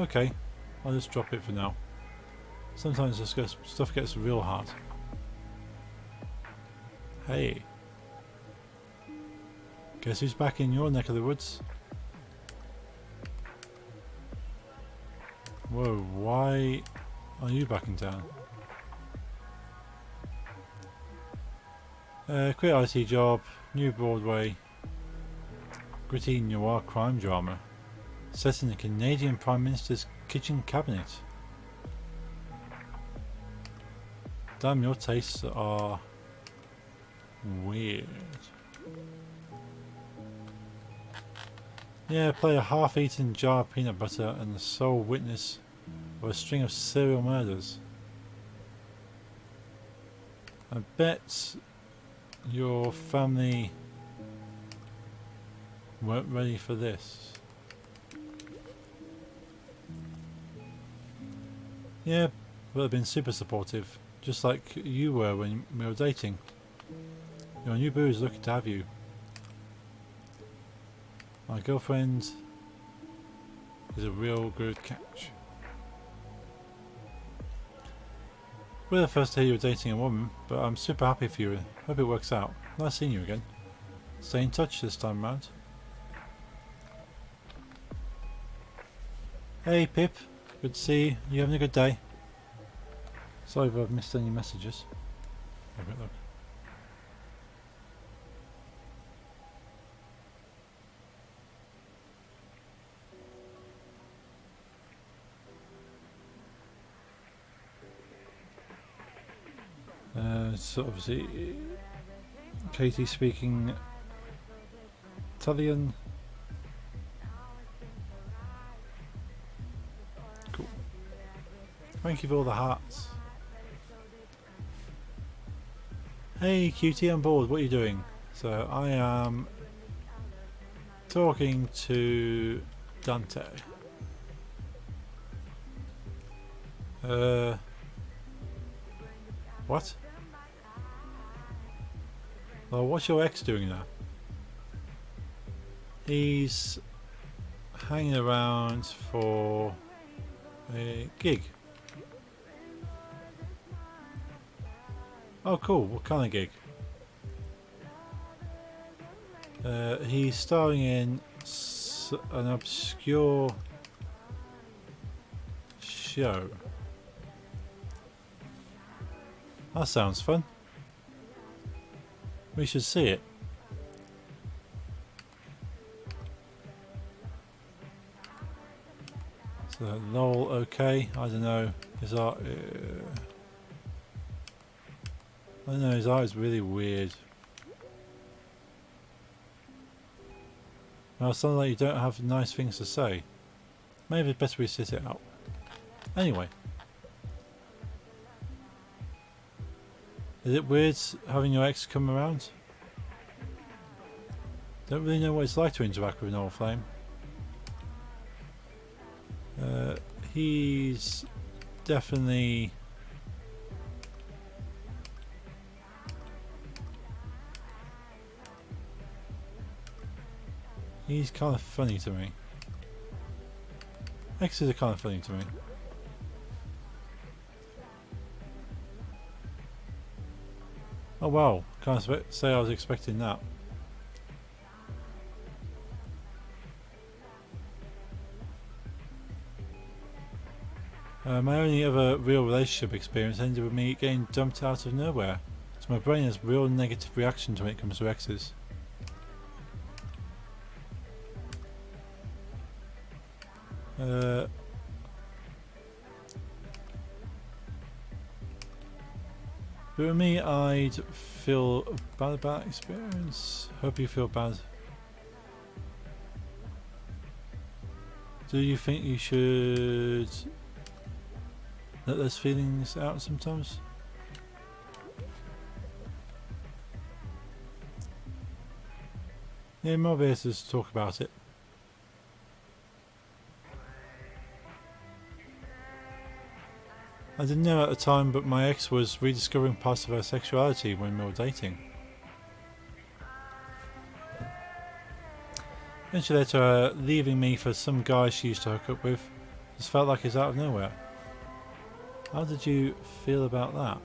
Okay, I'll just drop it for now. Sometimes this stuff gets real hard. Hey. Guess who's back in your neck of the woods? Whoa, why are you back in town? Quit IT job, new Broadway, gritty noir crime drama, set in the Canadian Prime Minister's kitchen cabinet. Damn, your tastes are weird. Yeah, play a half-eaten jar of peanut butter and the sole witness of a string of serial murders. I bet your family weren't ready for this. Yeah, but they've been super supportive, just like you were when we were dating. Your new boo is lucky to have you. My girlfriend is a real good catch. We're the first to hear you're dating a woman, but I'm super happy for you. Hope it works out. Nice seeing you again. Stay in touch this time round. Hey Pip, good to see you. You having a good day? Sorry if I've missed any messages. Have a look. So obviously Katie speaking Italian. Cool. Thank you for all the hearts. Hey cutie, I'm bored. What are you doing? So I am talking to Dante. What? Well, what's your ex doing now? He's hanging around for a gig. Oh cool, what kind of gig? He's starring in an obscure show. That sounds fun. We should see it. So Noel, okay. I don't know. His art. I don't know. His art is really weird. Now it sounds like you don't have nice things to say. Maybe it's better we sit it out. Anyway. Is it weird having your ex come around? Don't really know what it's like to interact with an old flame. He's definitely... He's kind of funny to me. Exes are kind of funny to me. Oh wow, can't say I was expecting that. My only other real relationship experience ended with me getting dumped out of nowhere. So my brain has real negative reaction to when it comes to exes. But with me, I'd feel bad about that experience. Hope you feel bad. Do you think you should let those feelings out sometimes? Yeah, more ways to talk about it. I didn't know at the time, but my ex was rediscovering parts of her sexuality when we were dating. Eventually led to her leaving me for some guy she used to hook up with. Just felt like it's out of nowhere. How did you feel about that?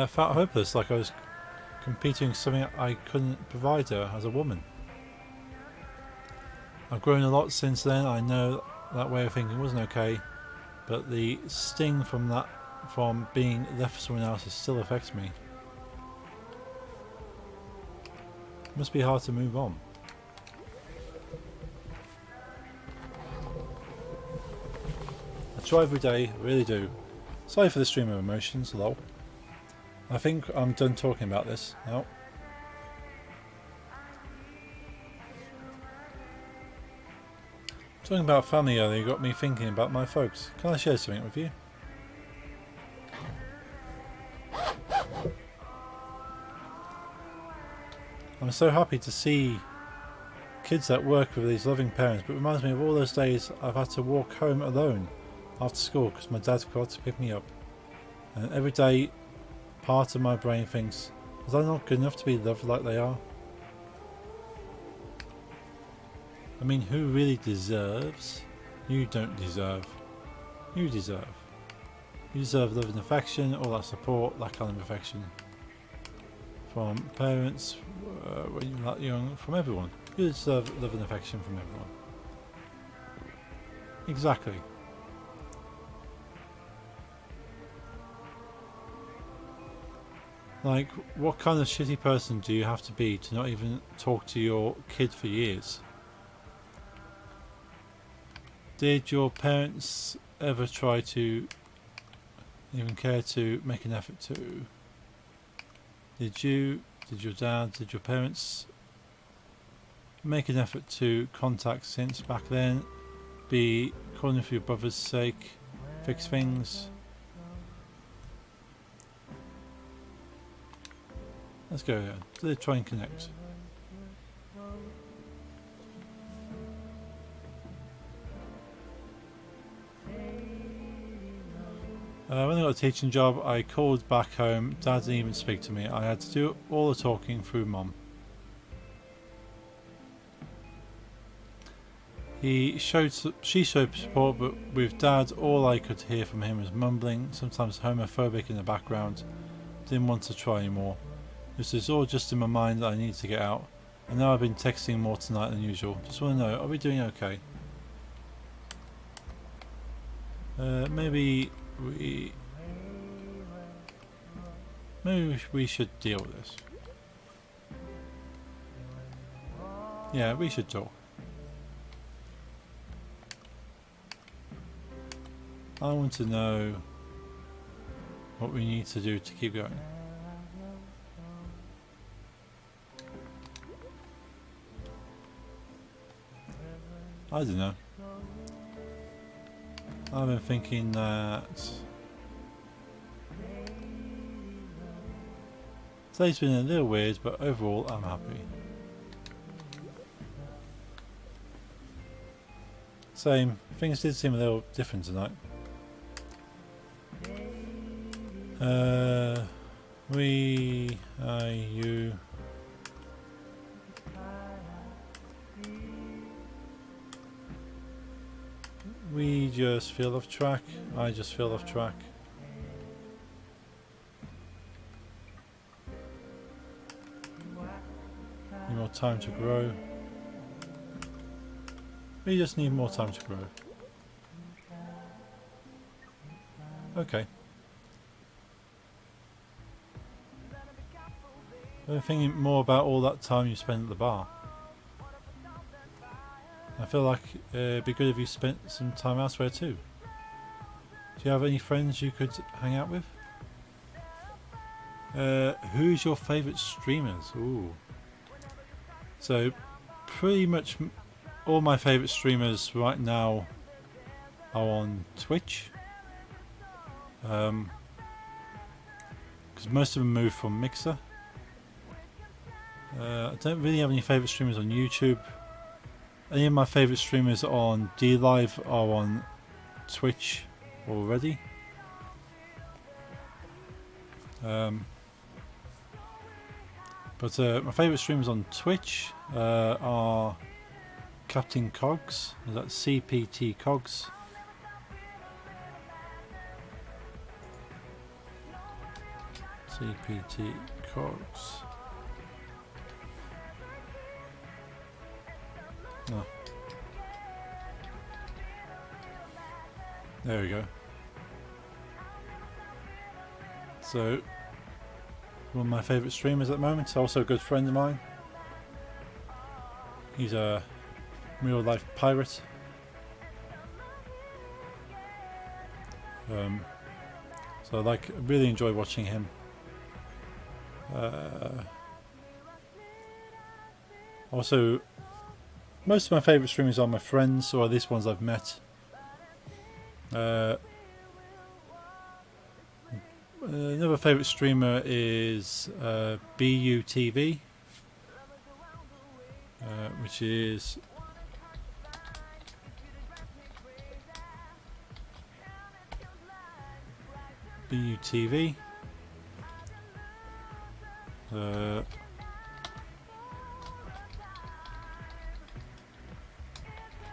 Felt hopeless, like I was competing with something I couldn't provide her as a woman. I've grown a lot since then. I know that way of thinking wasn't okay, but the sting from that, from being left for someone else, still affects me. It must be hard to move on. I try every day, I really do. Sorry for the stream of emotions, lol. I think I'm done talking about this now. Talking about family earlier got me thinking about my folks. Can I share something with you? I'm so happy to see kids that work with these loving parents, but it reminds me of all those days I've had to walk home alone after school because my dad forgot to pick me up. And every day, part of my brain thinks, was I not good enough to be loved like they are? I mean, who really deserves? You don't deserve. You deserve. You deserve love and affection, all that support, that kind of affection. From parents, when you're that young, from everyone. You deserve love and affection from everyone. Exactly. Like, what kind of shitty person do you have to be to not even talk to your kid for years? Did your parents ever try to even care to make an effort to? Did your dad, did your parents make an effort to contact since back then? Be calling for your brother's sake, fix things? Let's go here. Let's try and connect. When I got a teaching job, I called back home. Dad didn't even speak to me. I had to do all the talking through Mum. She showed support, but with Dad, all I could hear from him was mumbling, sometimes homophobic in the background. Didn't want to try anymore. This is all just in my mind that I need to get out. I know I've been texting more tonight than usual. Just want to know, are we doing okay? Maybe we should deal with this. Yeah, we should talk. I want to know what we need to do to keep going. I don't know. I've been thinking that Today's been a little weird, but overall I'm happy. Same. Things did seem a little different tonight. You. We just feel off track. I just feel off track. Need more time to grow. We just need more time to grow. Okay. I'm thinking more about all that time you spent at the bar. I feel like it'd be good if you spent some time elsewhere too. Do you have any friends you could hang out with? Who's your favourite streamers? Ooh. So, pretty much all my favourite streamers right now are on Twitch. Because most of them moved from Mixer. I don't really have any favourite streamers on YouTube. Any of my favourite streamers on DLive are on Twitch already. But my favourite streamers on Twitch are Captain Cogs. That's CPT Cogs. CPT Cogs. Oh. There we go. So, one of my favourite streamers at the moment, also a good friend of mine. He's a real life pirate. So I really enjoy watching him. Also, most of my favourite streamers are my friends, or at least ones I've met. Another favourite streamer is BUTV, which is BUTV.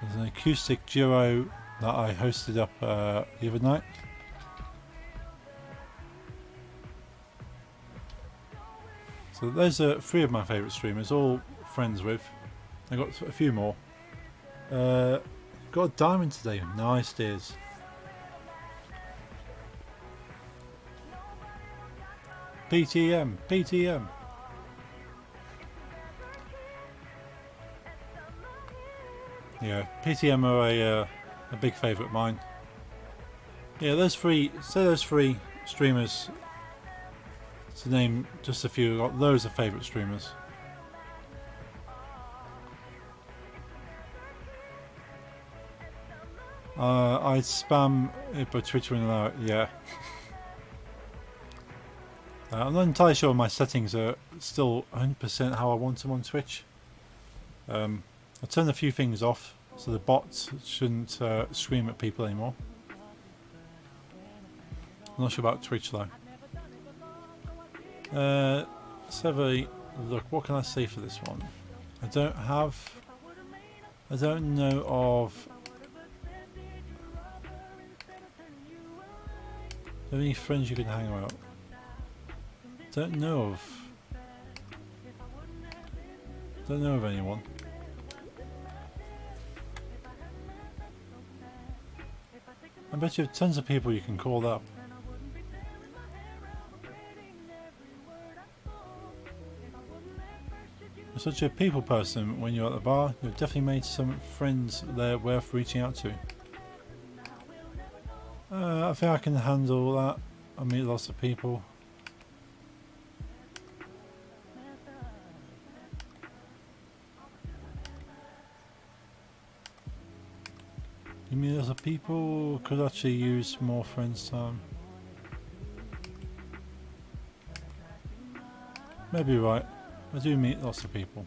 There's an acoustic duo that I hosted up the other night. So those are 3 of my favourite streamers, all friends with. I got a few more. Got a diamond today, nice dears. PTM. Yeah, PTM are a big favourite of mine. Yeah, those 3 streamers, to name just a few, got loads of favourite streamers. I spam it by Twitter and allow it, yeah. I'm not entirely sure my settings are still 100% how I want them on Twitch. I turned a few things off so the bots shouldn't scream at people anymore. I'm not sure about Twitch though. Let's have a look. What can I say for this one? I don't know of any friends you can hang out. Don't know of anyone. I bet you have tons of people you can call up. You're such a people person when you're at the bar. You've definitely made some friends there worth reaching out to. I think I can handle that. I meet lots of people. You mean lots of people could actually use more friends time? Maybe you're right. I do meet lots of people.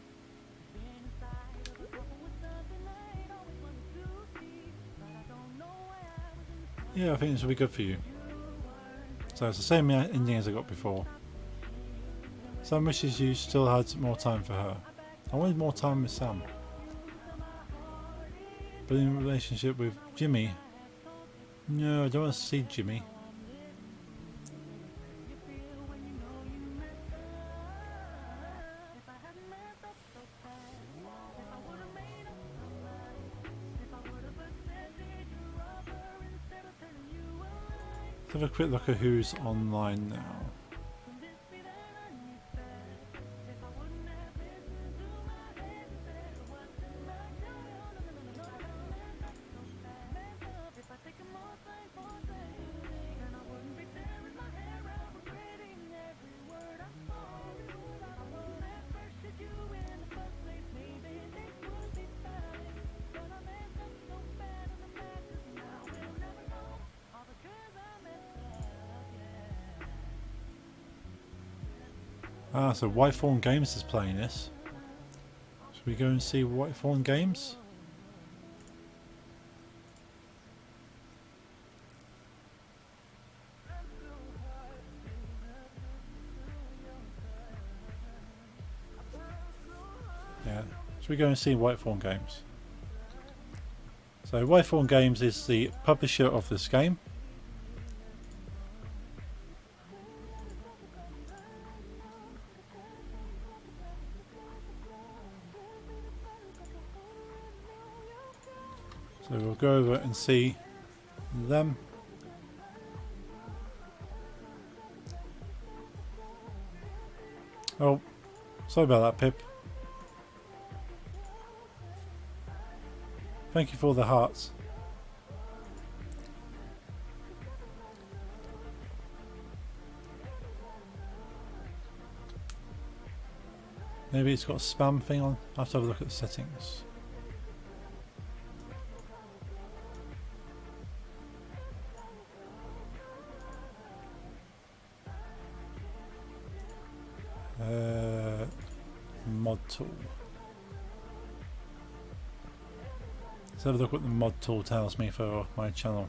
Yeah, I think this will be good for you. So it's the same ending as I got before. Sam wishes you still had more time for her. I wanted more time with Sam. But in a relationship with Jimmy... No, I don't want to see Jimmy. Let's have a quick look at who's online now. Ah, so Whitethorn Games is playing this. Should we go and see Whitethorn Games? Yeah, should we go and see Whitethorn Games? So Whitethorn Games is the publisher of this game. So we'll go over and see them. Oh, sorry about that, Pip. Thank you for the hearts. Maybe it's got a spam thing on. I have to have a look at the settings. Mod tool. Let's have a look what the mod tool tells me for my channel.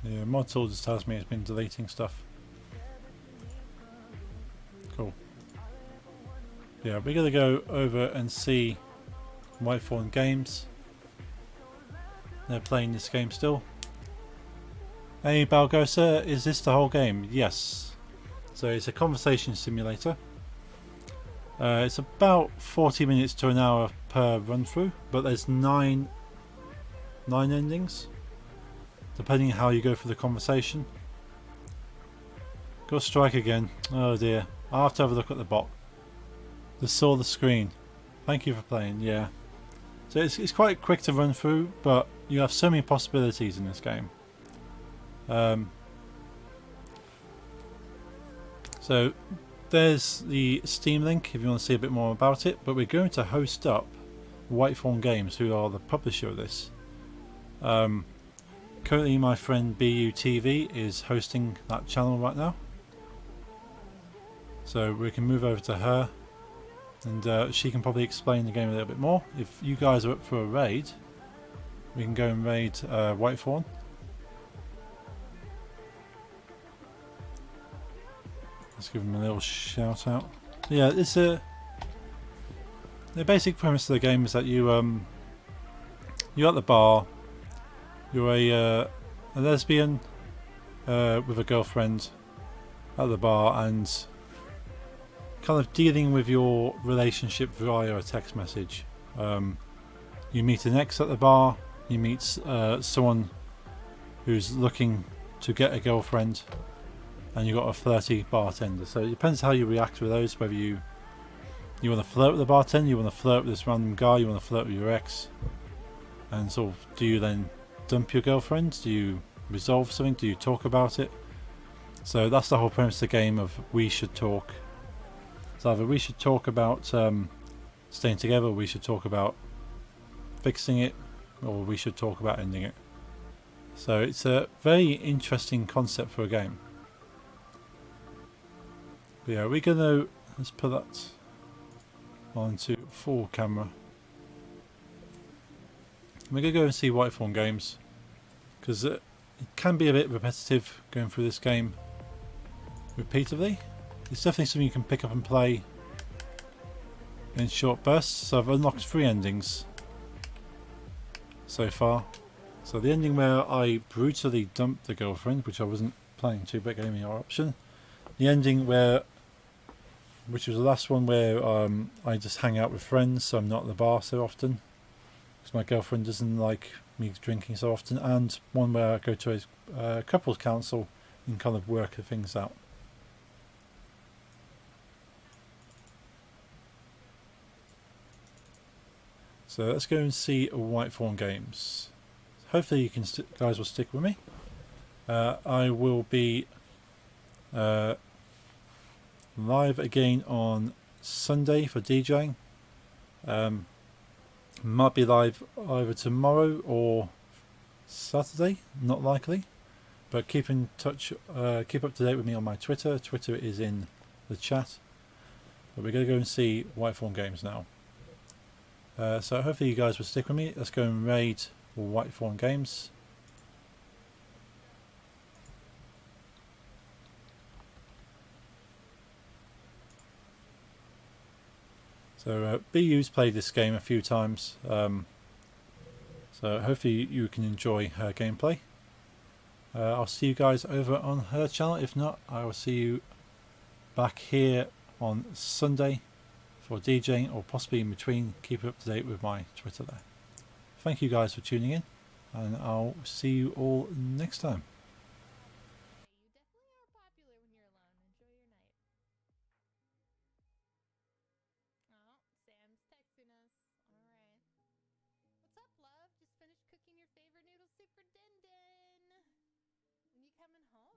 Yeah, mod tool just tells me it's been deleting stuff. Cool. Yeah, we're gonna go over and see Whitethorn Games. They're playing this game still. Hey Balgosa, is this the whole game? Yes. So it's a conversation simulator. It's about 40 minutes to an hour per run through, but there's nine endings, depending on how you go for the conversation. Got strike again. Oh dear. I'll have to have a look at the bot. Just saw the screen. Thank you for playing. Yeah. So it's quite quick to run through, but you have so many possibilities in this game. So there's the Steam link if you want to see a bit more about it, but we're going to host up Whitethorn Games, who are the publisher of this. Currently my friend BUTV is hosting that channel right now, so we can move over to her and she can probably explain the game a little bit more. If you guys are up for a raid, we can go and raid Whitethorn. Let's give them a little shout out. Yeah, it's the basic premise of the game is that you're at the bar. You're a lesbian with a girlfriend at the bar, and kind of dealing with your relationship via a text message. You meet an ex at the bar. You meet someone who's looking to get a girlfriend, and you've got a flirty bartender. So it depends how you react with those, whether you want to flirt with the bartender, you want to flirt with this random guy, you want to flirt with your ex, and sort of, do you then dump your girlfriend? Do you resolve something? Do you talk about it? So that's the whole premise of the game of we should talk. It's either we should talk about staying together, we should talk about fixing it, or we should talk about ending it. So it's a very interesting concept for a game. But yeah, we're gonna, let's put that onto full camera. We're gonna go and see Whitethorn Games, because it can be a bit repetitive going through this game repeatedly. It's definitely something you can pick up and play in short bursts. So I've unlocked 3 endings so far. So the ending where I brutally dumped the girlfriend, which I wasn't planning to, but gave me our option. The ending where, which was the last one, where I just hang out with friends, so I'm not at the bar so often, because my girlfriend doesn't like me drinking so often. And one where I go to a couples council and kind of work things out. So let's go and see Whitethorn Games. Hopefully you guys will stick with me. I will be live again on Sunday for DJing. Might be live either tomorrow or Saturday, not likely. But keep in touch, keep up to date with me on my Twitter. Twitter is in the chat. But we're going to go and see Whitethorn Games now. So hopefully you guys will stick with me. Let's go and raid Whitethorn Games. So BU's played this game a few times, so hopefully you can enjoy her gameplay. I'll see you guys over on her channel. If not, I will see you back here on Sunday for DJing, or possibly in between. Keep up to date with my Twitter there. Thank you guys for tuning in, and I'll see you all next time. What's up, love? Just finished cooking your favorite noodle soup for Din Din. When you coming home?